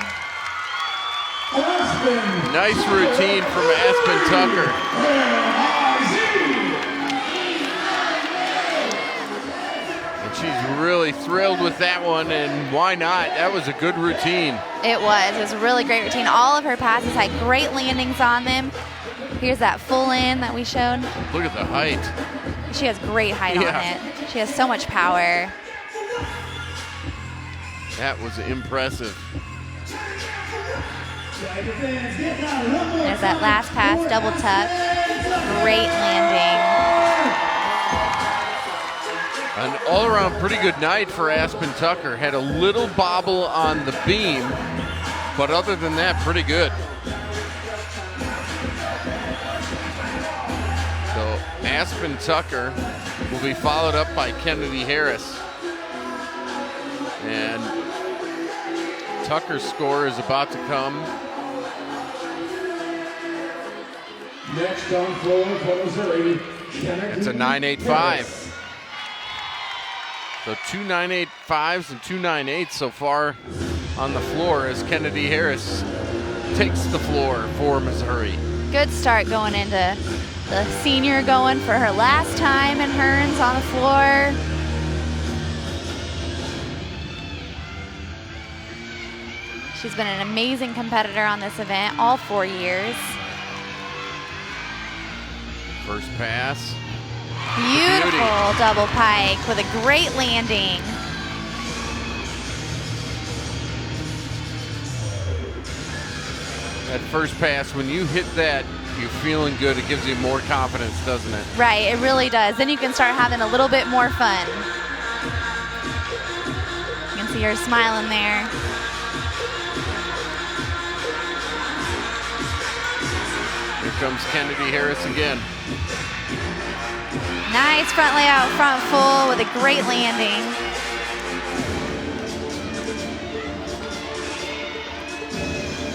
Nice routine from Aspen Tucker. And she's really thrilled with that one, and why not? That was a good routine. It was a really great routine. All of her passes had great landings on them. Here's that full in that we showed. Look at the height. She has great height Yeah. on it. She has so much power. That was impressive. There's that last pass, double tuck. Great landing. An all-around pretty good night for Aspen Tucker. Had a little bobble on the beam, but other than that, pretty good. So Aspen Tucker will be followed up by Kennedy Harris. And Tucker's score is about to come. Next on floor for Missouri, It's a 9.85. So 2 9.85s and 2 9.8s so far on the floor as Kennedy Harris takes the floor for Missouri. Good start going into the senior going for her last time in Hearns on the floor. She's been an amazing competitor on this event all 4 years. First pass. Beautiful double pike with a great landing. That first pass, when you hit that, you're feeling good. It gives you more confidence, doesn't it? Right, it really does. Then you can start having a little bit more fun. You can see her smiling there. Here comes Kennedy Harris again. Nice front layout, front full with a great landing.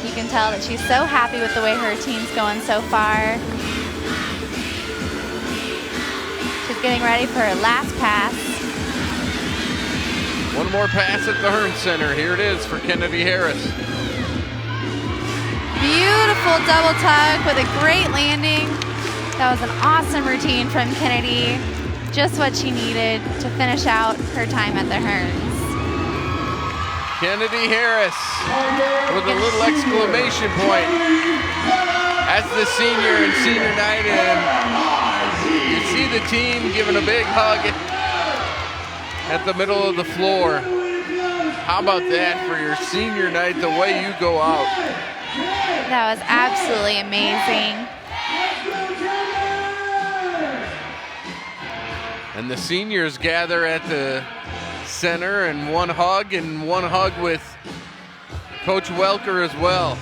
You can tell that she's so happy with the way her routine's going so far. She's getting ready for her last pass. One more pass at the Hearns Center. Here it is for Kennedy Harris. Beautiful double tug with a great landing. That was an awesome routine from Kennedy. Just what she needed to finish out her time at the Hearns. Kennedy Harris with a little exclamation point as the senior and senior night, and you see the team giving a big hug at the middle of the floor. How about that for your senior night, the way you go out? That was absolutely amazing. And the seniors gather at the center, and one hug with Coach Welker as well.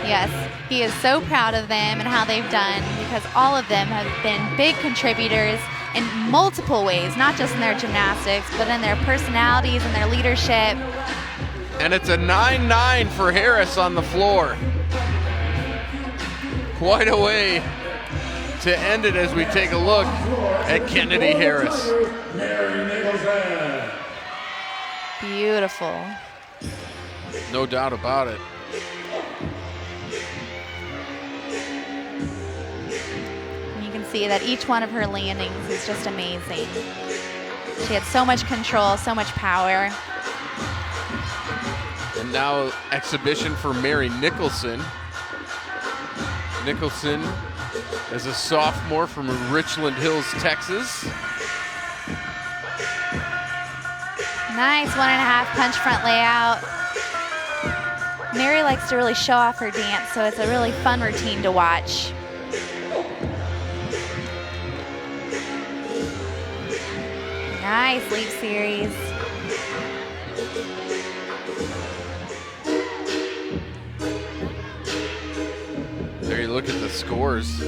Yes, he is so proud of them and how they've done, because all of them have been big contributors in multiple ways, not just in their gymnastics, but in their personalities and their leadership. And it's a 9-9 for Harris on the floor. Quite a way to end it as we take a look at Kennedy Harris. Beautiful. No doubt about it. And you can see that each one of her landings is just amazing. She had so much control, so much power. And now exhibition for Mary Nicholson. Nicholson is a sophomore from Richland Hills, Texas. Nice 1.5 punch front layout. Mary likes to really show off her dance, so it's a really fun routine to watch. Nice leap series. There you look at the scores.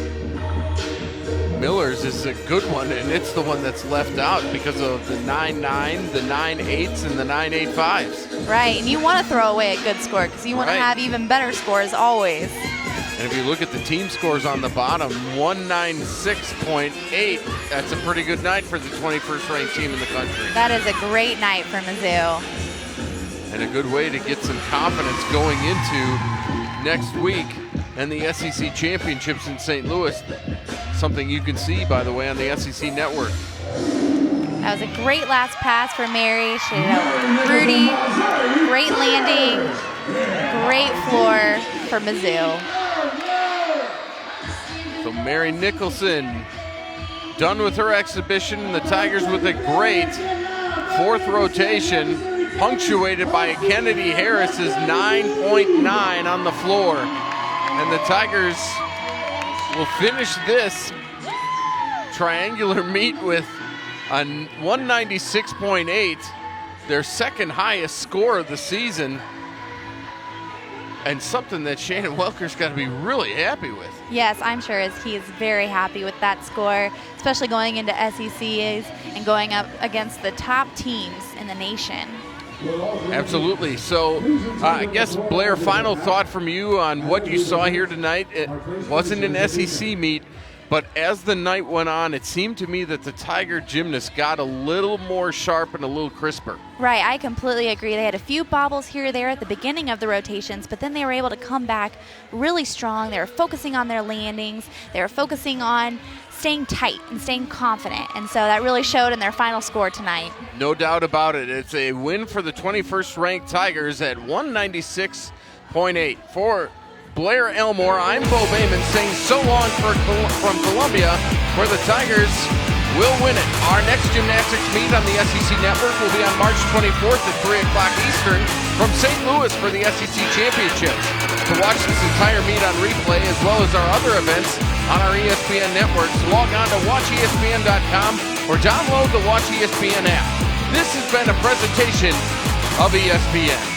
Miller's is a good one, and it's the one that's left out because of the 9-9, the 9-8s, and the 9-8-5s. Right, and you want to throw away a good score because you want to have even better scores always. And if you look at the team scores on the bottom, 196.8, that's a pretty good night for the 21st ranked team in the country. That is a great night for Mizzou. And a good way to get some confidence going into next week and the SEC Championships in St. Louis. Something you can see, by the way, on the SEC Network. That was a great last pass for Mary. She did a Rudy, great landing, great floor for Mizzou. So Mary Nicholson done with her exhibition. The Tigers with a great fourth rotation, punctuated by Kennedy Harris's 9.9 on the floor. And the Tigers will finish this triangular meet with a 196.8, their second highest score of the season. And something that Shannon Welker's got to be really happy with. Yes, I'm sure he is very happy with that score, especially going into SECs and going up against the top teams in the nation. Absolutely. So I guess, Blair, final thought from you on what you saw here tonight. It wasn't an SEC meet, but as the night went on, it seemed to me that the Tiger gymnasts got a little more sharp and a little crisper. Right, I completely agree. They had a few bobbles here or there at the beginning of the rotations, but then they were able to come back really strong. They were focusing on their landings. They were focusing on staying tight and staying confident, and so that really showed in their final score tonight. No doubt about it. It's a win for the 21st ranked Tigers at 196.8. For Blair Elmore, I'm Bo Bayman saying so long from Columbia, where the Tigers will win it. Our next gymnastics meet on the SEC Network will be on March 24th at 3 o'clock Eastern from St. Louis for the SEC Championships. To watch this entire meet on replay, as well as our other events on our ESPN networks, log on to watchespn.com or download the Watch ESPN app. This has been a presentation of ESPN.